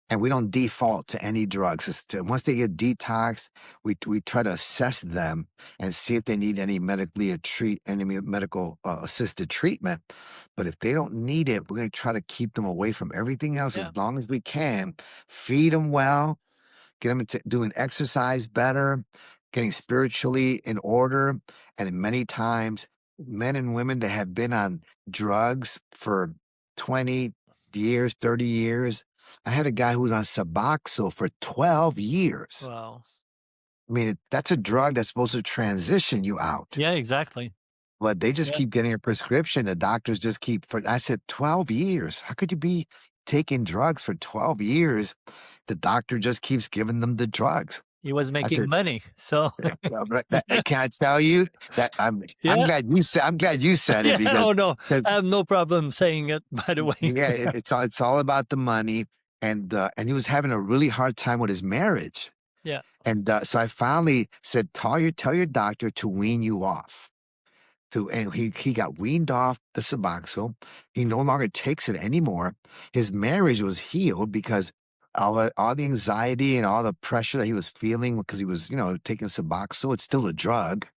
And we don't default to any drugs. Once they get detoxed, we try to assess them and see if they need any medical assisted treatment. But if they don't need it, we're going to try to keep them away from everything else Yeah. as long as we can. Feed them well, get them into doing exercise better, getting spiritually in order. And many times, men and women that have been on drugs for 20 years, 30 years. I had a guy who was on Suboxone for 12 years. Wow. I mean, that's a drug that's supposed to transition you out. Yeah, exactly. But they just Yeah. keep getting a prescription. The doctors just I said, 12 years. How could you be taking drugs for 12 years? The doctor just keeps giving them the drugs. He was making said, money, so can I tell you that I'm Yeah. glad you said it Yeah. because Oh, no. I have no problem saying it, by the way. yeah, it's all about the money, and he was having a really hard time with his marriage, Yeah. and so I finally said, tell your doctor to wean you off. And he got weaned off the Suboxone. He no longer takes it anymore. His marriage was healed because all the anxiety and all the pressure that he was feeling because he was taking Suboxone. It's still a drug.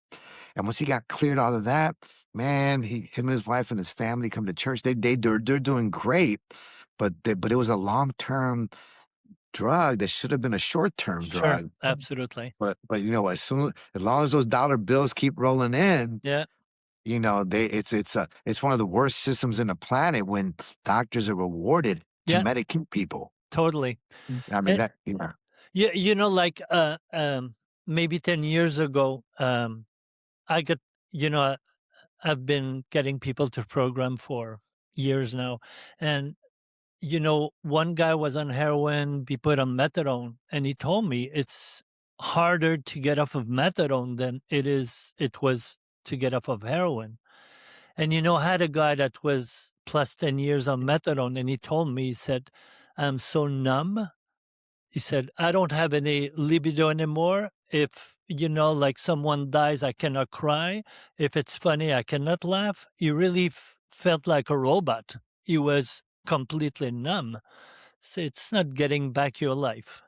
And once he got cleared out of that, man, him and his wife and his family come to church. They're doing great, but it was a long-term drug that should have been a short-term Sure. drug. Absolutely. But as long as those dollar bills keep rolling in, Yeah. it's one of the worst systems in the planet when doctors are rewarded to Yeah. medicate people. Totally. I mean And yeah, like maybe 10 years ago, I got, I've been getting people to program for years now. And, one guy was on heroin, be put on methadone, and he told me it's harder to get off of methadone than it was to get off of heroin. And I had a guy that was plus 10 years on methadone, and he told me, he said, I'm so numb. He said, I don't have any libido anymore. If, like someone dies, I cannot cry. If it's funny, I cannot laugh. He really felt like a robot. He was completely numb. So it's not getting back your life.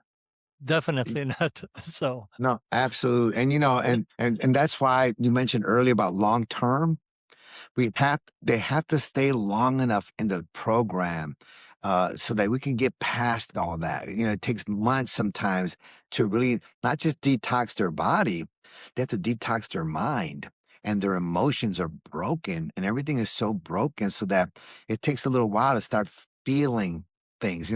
Definitely not. So, No, absolutely. And and that's why you mentioned earlier about long term. They have to stay long enough in the program so that we can get past all that. It takes months sometimes to really not just detox their body, they have to detox their mind. And their emotions are broken, and everything is so broken so that it takes a little while to start feeling things.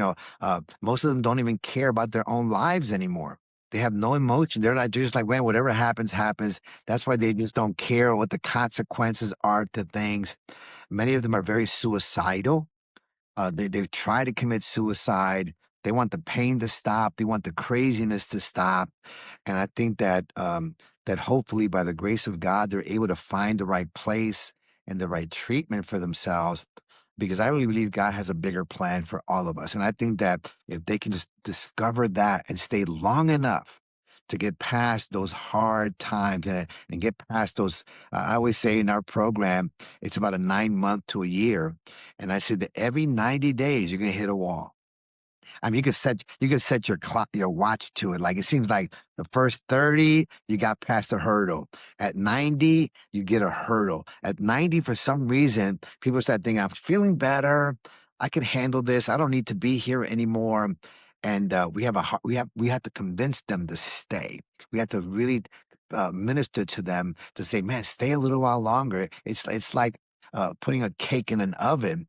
Most of them don't even care about their own lives anymore. They have no emotion. They're just like, man, whatever happens, happens. That's why they just don't care what the consequences are to things. Many of them are very suicidal. They've tried to commit suicide. They want the pain to stop. They want the craziness to stop. And I think that hopefully by the grace of God, they're able to find the right place and the right treatment for themselves. Because I really believe God has a bigger plan for all of us. And I think that if they can just discover that and stay long enough to get past those hard times and get past those, I always say in our program, it's about a 9 month to a year. And I said that every 90 days, you're going to hit a wall. I mean, you could set your clock, your watch to it. Like it seems like the first 30, you got past a hurdle. At 90, you get a hurdle. At 90, for some reason, people start thinking, I'm feeling better. I can handle this. I don't need to be here anymore. And we have to convince them to stay. We have to really minister to them to say, man, stay a little while longer. It's like putting a cake in an oven.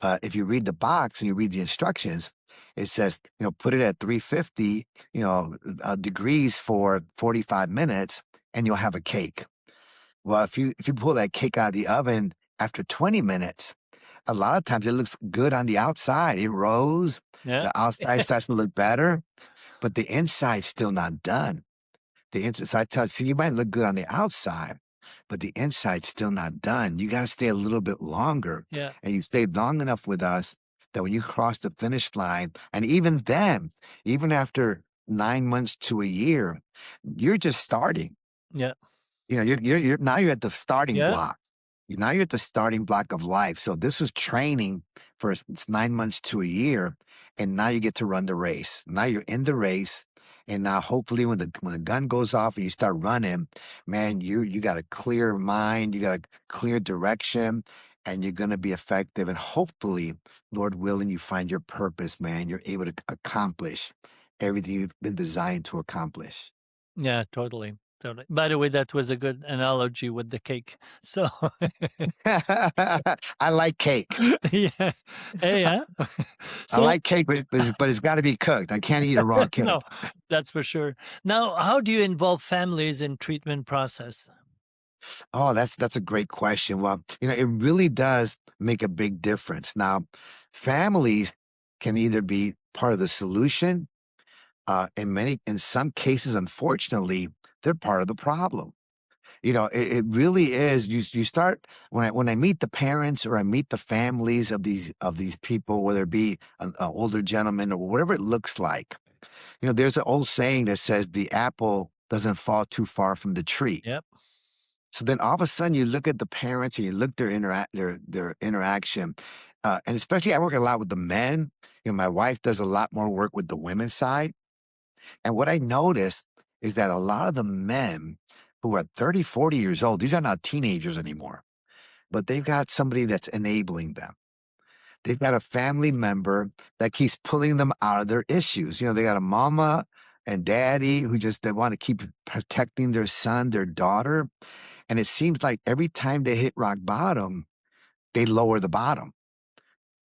If you read the box and you read the instructions, it says, put it at 350, degrees for 45 minutes and you'll have a cake. Well, if you pull that cake out of the oven after 20 minutes, a lot of times it looks good on the outside. It rose, yeah. the outside starts to look better, but the inside's still not done. So I tell you, see, you might look good on the outside, but the inside's still not done. You got to stay a little bit longer. Yeah. And you stay long enough with us that when you cross the finish line, and even then, even after 9 months to a year, you're just starting. Yeah. You're now you're at the starting Yeah. block. Now you're at the starting block of life. So this was training for it's 9 months to a year, and now you get to run the race. Now you're in the race, and now hopefully when the gun goes off and you start running, man, you got a clear mind, you got a clear direction, and you're gonna be effective. And hopefully, Lord willing, you find your purpose, man. You're able to accomplish everything you've been designed to accomplish. Yeah, totally. Totally. By the way, that was a good analogy with the cake. So, I like cake. yeah. Hey, yeah. I So, like cake, but it's got to be cooked. I can't eat a raw no, cake. that's for sure. Now, how do you involve families in treatment process? Oh, that's a great question. Well, it really does make a big difference. Now, families can either be part of the solution, in some cases, unfortunately, they're part of the problem. It really is. You start when I meet the parents or I meet the families of these people, whether it be an older gentleman or whatever it looks like. There's an old saying that says the apple doesn't fall too far from the tree. Yep. So then all of a sudden you look at the parents and you look their interaction, and especially I work a lot with the men. My wife does a lot more work with the women's side, and what I noticed is that a lot of the men who are 30, 40 years old, these are not teenagers anymore, but they've got somebody that's enabling them. They've got a family member that keeps pulling them out of their issues. They got a mama and daddy who just they want to keep protecting their son, their daughter. And it seems like every time they hit rock bottom, they lower the bottom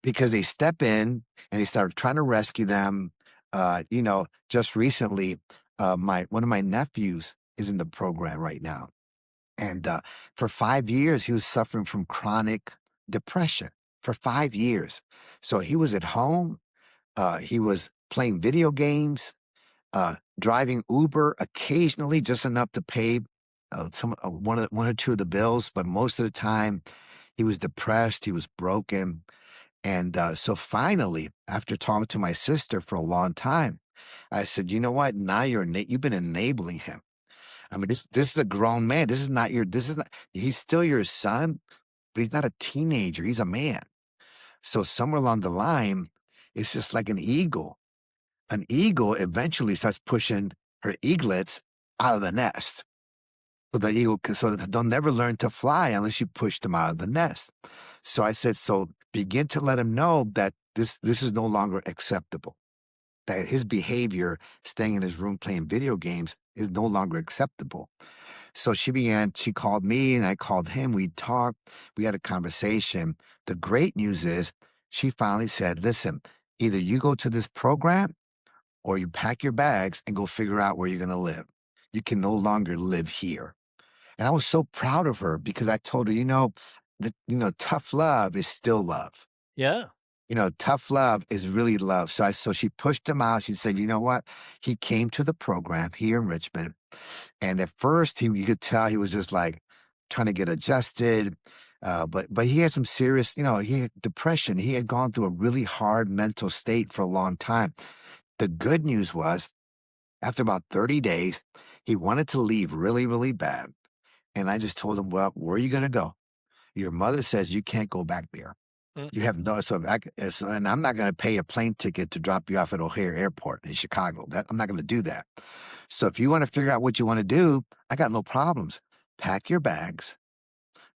because they step in and they start trying to rescue them. Just recently, my one of my nephews is in the program right now. And for 5 years, he was suffering from chronic depression for 5 years. So he was at home. He was playing video games. driving Uber occasionally, just enough to pay one or two of the bills, but most of the time he was depressed, he was broken. And so finally, after talking to my sister for a long time, I said, you know what? Now you've been enabling him. I mean, this is a grown man. This is not, he's still your son, but he's not a teenager. He's a man. So somewhere along the line, it's just like an eagle. An eagle eventually starts pushing her eaglets out of the nest. So that they'll never learn to fly unless you push them out of the nest. So I said, so begin to let him know that this is no longer acceptable. That his behavior, staying in his room playing video games, is no longer acceptable. So she called me and I called him. We talked, we had a conversation. The great news is she finally said, listen, either you go to this program or you pack your bags and go figure out where you're going to live. You can no longer live here. And I was so proud of her because I told her, tough love is still love. Yeah. Tough love is really love. So she pushed him out. She said, you know what? He came to the program here in Richmond. And at first you could tell he was just like trying to get adjusted. But he had some serious, he had depression. He had gone through a really hard mental state for a long time. The good news was after about 30 days, he wanted to leave really, really bad. And I just told him, well, where are you going to go? Your mother says you can't go back there. Mm. You have no, and I'm not going to pay a plane ticket to drop you off at O'Hare Airport in Chicago. I'm not going to do that. So if you want to figure out what you want to do, I got no problems. Pack your bags.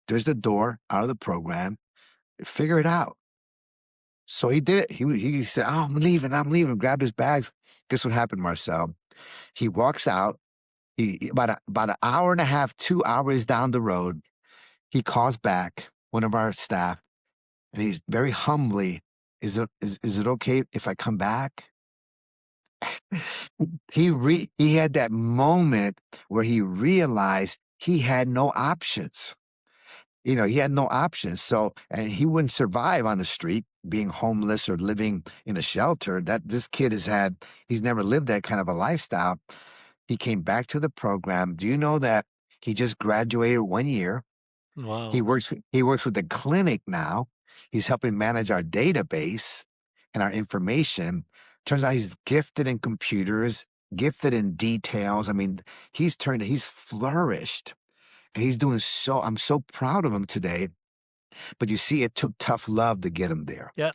There's the door out of the program. Figure it out. So he did it. He said, oh, I'm leaving. Grabbed his bags. Guess what happened, Marcel? He walks out. About an hour and a half, 2 hours down the road, he calls back one of our staff, and he's very humbly, is it okay if I come back? He had that moment where he realized he had no options. He had no options. So, and he wouldn't survive on the street, being homeless or living in a shelter. That this kid he's never lived that kind of a lifestyle. He came back to the program. Do you know that he just graduated 1 year? He Wow. works with the clinic now. He's helping manage our database and our information. Turns out he's gifted in computers, gifted in details. I mean, he's flourished. And I'm so proud of him today. But you see, it took tough love to get him there. Yeah.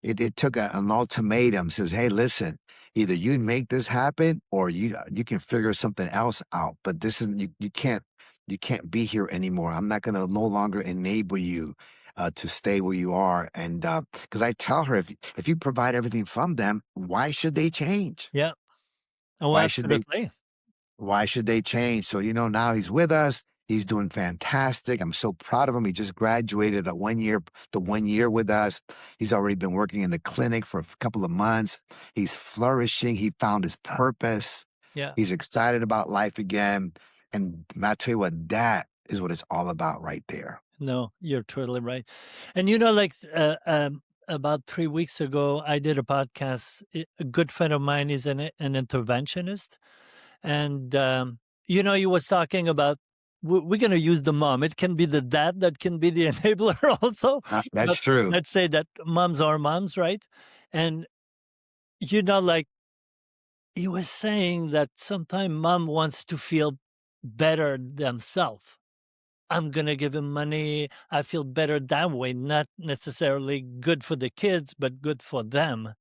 It took an ultimatum. Says, hey, listen, either you make this happen or you can figure something else out. But this isn't you can't be here anymore. I'm not going to no longer enable you to stay where you are. And because I tell her, if you provide everything from them, why should they change? Yeah. Oh, Why should they absolutely. Why should they change? So, now he's with us. He's doing fantastic. I'm so proud of him. He just graduated the 1 year with us. He's already been working in the clinic for a couple of months. He's flourishing. He found his purpose. Yeah. He's excited about life again. And I tell you what, that is what it's all about right there. No, you're totally right. And about 3 weeks ago, I did a podcast. A good friend of mine is an interventionist, and he was talking about we're going to use the mom. It can be the dad that can be the enabler also. That's But true. let's say that moms are moms, right? And like he was saying that sometimes mom wants to feel better themselves. I'm going to give him money. I feel better that way. Not necessarily good for the kids, but good for them.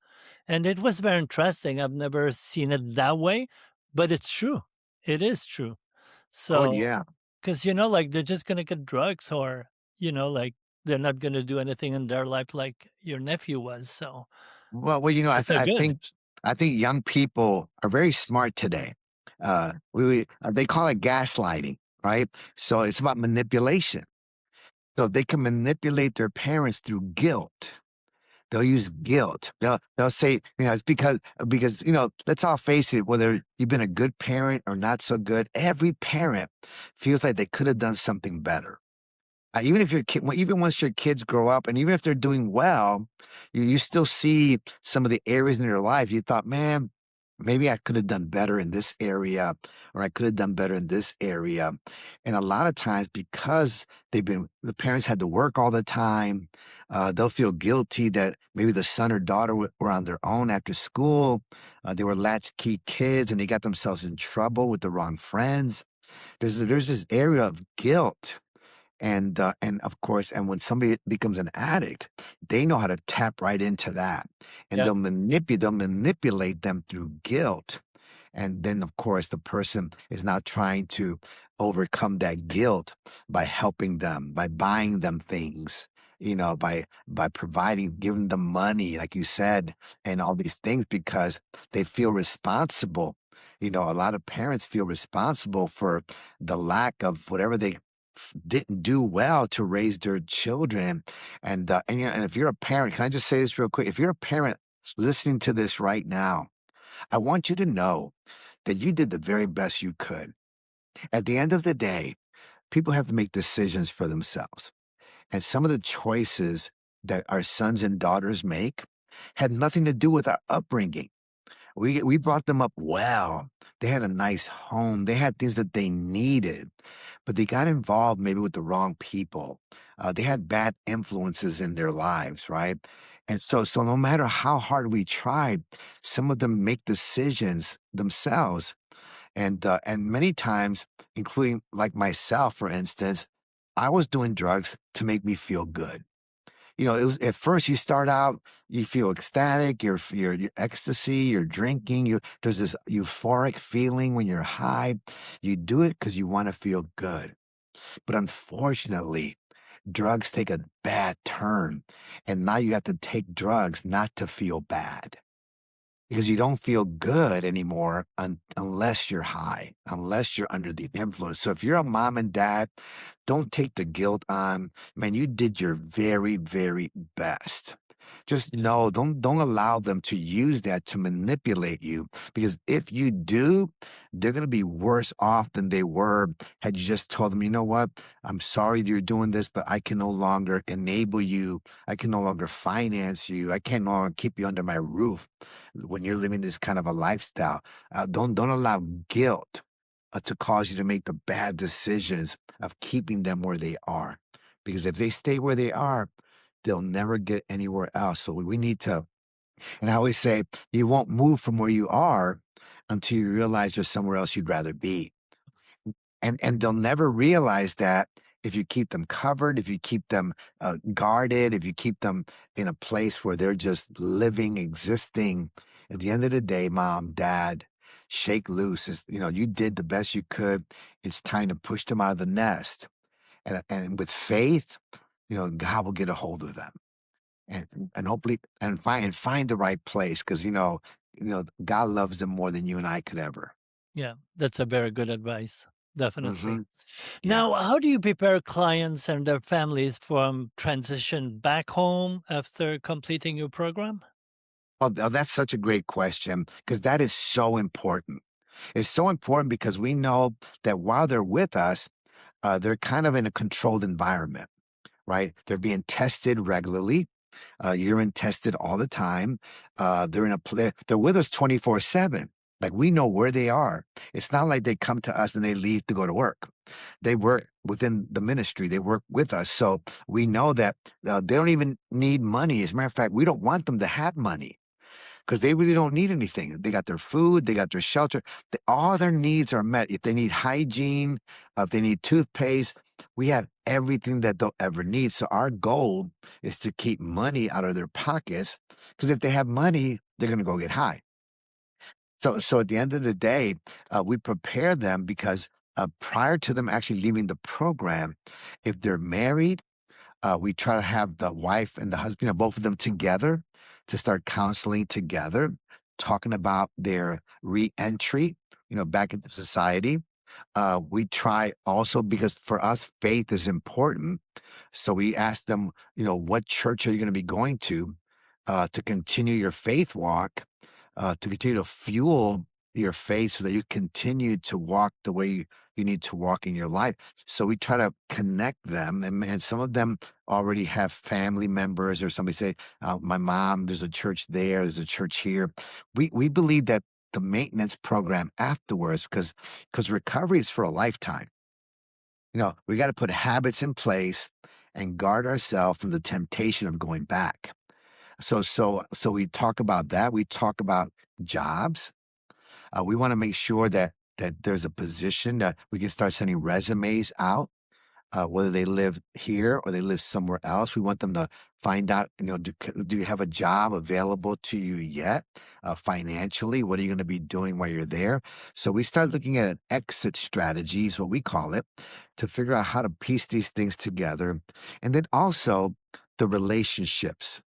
And it was very interesting. I've never seen it that way, but it's true. It is true. Oh, So, yeah. because, they're just going to get drugs or, like they're not going to do anything in their life like your nephew was. So Well, it's not good. I think young people are very smart today. They call it gaslighting, right? So it's about manipulation. So they can manipulate their parents through guilt. They'll use guilt. They'll say, it's because let's all face it, whether you've been a good parent or not so good, every parent feels like they could have done something better. Even if even once your kids grow up, and even if they're doing well, you still see some of the areas in your life you thought, man, maybe I could have done better in this area, or I could have done better in this area. And a lot of times, because the parents had to work all the time, they'll feel guilty that maybe the son or daughter were on their own after school. They were latchkey kids and they got themselves in trouble with the wrong friends. There's this area of guilt. And of course, and when somebody becomes an addict, they know how to tap right into that, and Yeah. they'll manipulate them through guilt. And then, of course, the person is now trying to overcome that guilt by helping them, by buying them things, by providing, giving them money, like you said, and all these things because they feel responsible. A lot of parents feel responsible for the lack of whatever they didn't do well to raise their children. And if you're a parent, can I just say this real quick? If you're a parent listening to this right now, I want you to know that you did the very best you could. At the end of the day, people have to make decisions for themselves. And some of the choices that our sons and daughters make had nothing to do with our upbringing. We brought them up well. They had a nice home. They had things that they needed, but they got involved maybe with the wrong people. They had bad influences in their lives, right? And so no matter how hard we tried, some of them make decisions themselves, and many times, including like myself, for instance, I was doing drugs to make me feel good. It was at first you start out, you feel ecstatic, you're ecstasy, you're drinking, there's this euphoric feeling when you're high. You do it because you want to feel good. But unfortunately, drugs take a bad turn. And now you have to take drugs not to feel bad because you don't feel good anymore unless you're high, unless you're under the influence. So if you're a mom and dad, don't take the guilt on. Man, you did your very, very best. Just know, don't allow them to use that to manipulate you. Because if you do, they're gonna be worse off than they were had you just told them, you know what? I'm sorry you're doing this, but I can no longer enable you. I can no longer finance you. I can no longer keep you under my roof when you're living this kind of a lifestyle. Don't allow guilt to cause you to make the bad decisions of keeping them where they are. Because if they stay where they are, they'll never get anywhere else. So we need to, and I always say, you won't move from where you are until you realize there's somewhere else you'd rather be. And they'll never realize that if you keep them covered, if you keep them guarded, if you keep them in a place where they're just living, existing. At the end of the day, mom, dad, shake loose. You did the best you could. It's time to push them out of the nest. And with faith, God will get a hold of them and hopefully and find the right place because God loves them more than you and I could ever. Yeah, that's a very good advice. Definitely. Hmm. Yeah. Now, how do you prepare clients and their families from transition back home after completing your program? Oh, that's such a great question because that is so important. It's so important because we know that while they're with us, they're kind of in a controlled environment, right? They're being tested regularly, urine tested all the time. They're with us 24/7. Like we know where they are. It's not like they come to us and they leave to go to work. They work within the ministry. They work with us. So we know that they don't even need money. As a matter of fact, we don't want them to have money because they really don't need anything. They got their food, they got their shelter. All their needs are met. If they need hygiene, if they need toothpaste, we have everything that they'll ever need. So our goal is to keep money out of their pockets because if they have money, they're going to go get high. So at the end of the day, we prepare them because prior to them actually leaving the program, if they're married, we try to have the wife and the husband, both of them together to start counseling together, talking about their reentry, back into society. We try also because for us, faith is important. So we ask them, what church are you going to be going to continue your faith walk, to continue to fuel your faith so that you continue to walk the way you need to walk in your life. So we try to connect them. And some of them already have family members or somebody say, my mom, there's a church there, there's a church here. We believe that the maintenance program afterwards because recovery is for a lifetime. We got to put habits in place and guard ourselves from the temptation of going back. So we talk about that. We talk about jobs. We want to make sure that there's a position that we can start sending resumes out, whether they live here or they live somewhere else. We want them to find out, do you have a job available to you yet? Financially, what are you going to be doing while you're there? So we start looking at exit strategies, what we call it, to figure out how to piece these things together. And then also the relationships.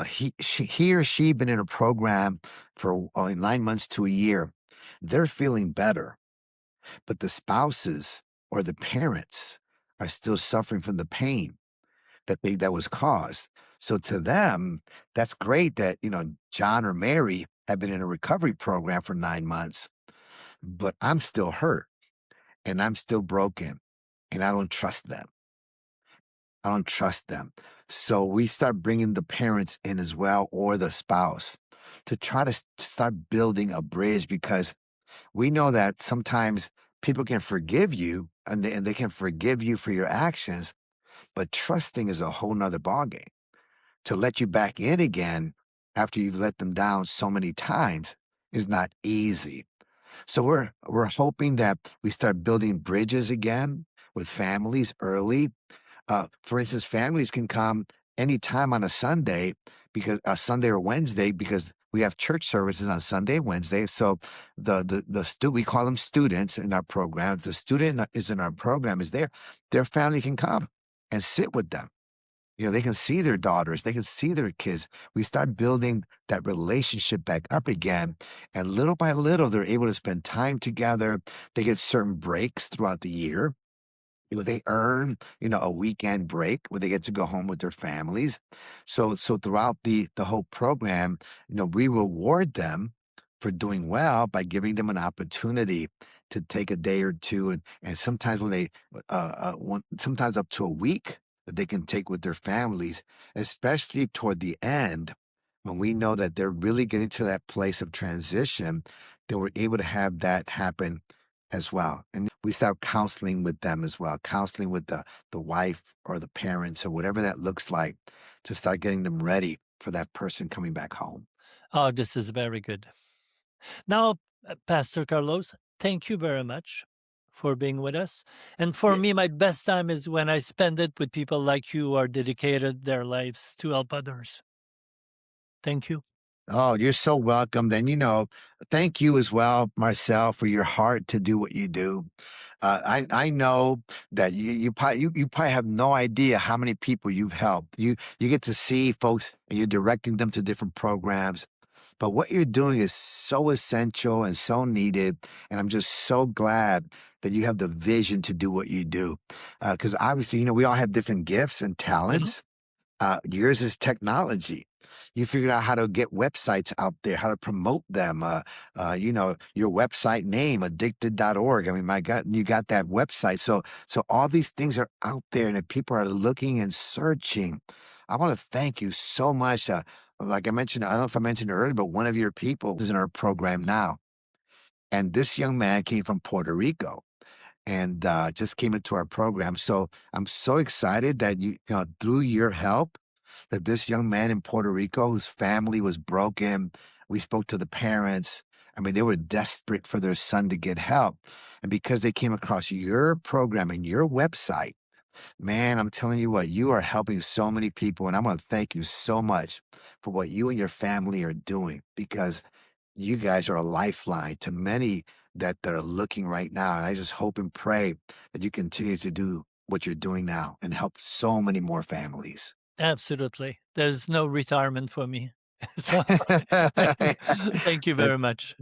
He or she been in a program for 9 months to a year. They're feeling better, but the spouses or the parents are still suffering from the pain that was caused. So to them, that's great that John or Mary have been in a recovery program for 9 months, but I'm still hurt and I'm still broken and I don't trust them. I don't trust them. So we start bringing the parents in as well, or the spouse, to try to start building a bridge, because we know that sometimes people can forgive you and they can forgive you for your actions, but trusting is a whole nother ballgame. To let you back in again after you've let them down so many times is not easy. So we're hoping that we start building bridges again with families early. For instance, families can come anytime on a Sunday, because a Sunday or Wednesday, because we have church services on Sunday and Wednesday. So we call them students in our program. The student is in our program is there. Their family can come and sit with them. They can see their daughters, they can see their kids. We start building that relationship back up again. And little by little, they're able to spend time together. They get certain breaks throughout the year. They earn, a weekend break where they get to go home with their families. So throughout the whole program, we reward them for doing well by giving them an opportunity to take a day or two, and sometimes sometimes up to a week that they can take with their families, especially toward the end, when we know that they're really getting to that place of transition, then we're able to have that happen as well. And we start counseling with them as well, counseling with the wife or the parents or whatever that looks like, to start getting them ready for that person coming back home. Oh, this is very good. Now, Pastor Carlos, thank you very much for being with us. And for Yeah. me, my best time is when I spend it with people like you who are dedicated their lives to help others. Thank you. Oh, you're so welcome. Then, thank you as well, Marcel, for your heart to do what you do. I know that you probably have no idea how many people you've helped. You get to see folks and you're directing them to different programs. But what you're doing is so essential and so needed. And I'm just so glad that you have the vision to do what you do. Because obviously, we all have different gifts and talents. Yours is technology. You figured out how to get websites out there, how to promote them. Your website name, addicted.org. I mean, my God, you got that website. So all these things are out there, and if people are looking and searching, I want to thank you so much. Like I mentioned, I don't know if I mentioned it earlier, but one of your people is in our program now. And this young man came from Puerto Rico and just came into our program. So I'm so excited that through your help, that this young man in Puerto Rico, whose family was broken, we spoke to the parents. I mean, they were desperate for their son to get help. And because they came across your program and your website, man, I'm telling you what, you are helping so many people. And I want to thank you so much for what you and your family are doing, because you guys are a lifeline to many that are looking right now. And I just hope and pray that you continue to do what you're doing now and help so many more families. Absolutely. There's no retirement for me. So, thank you very much.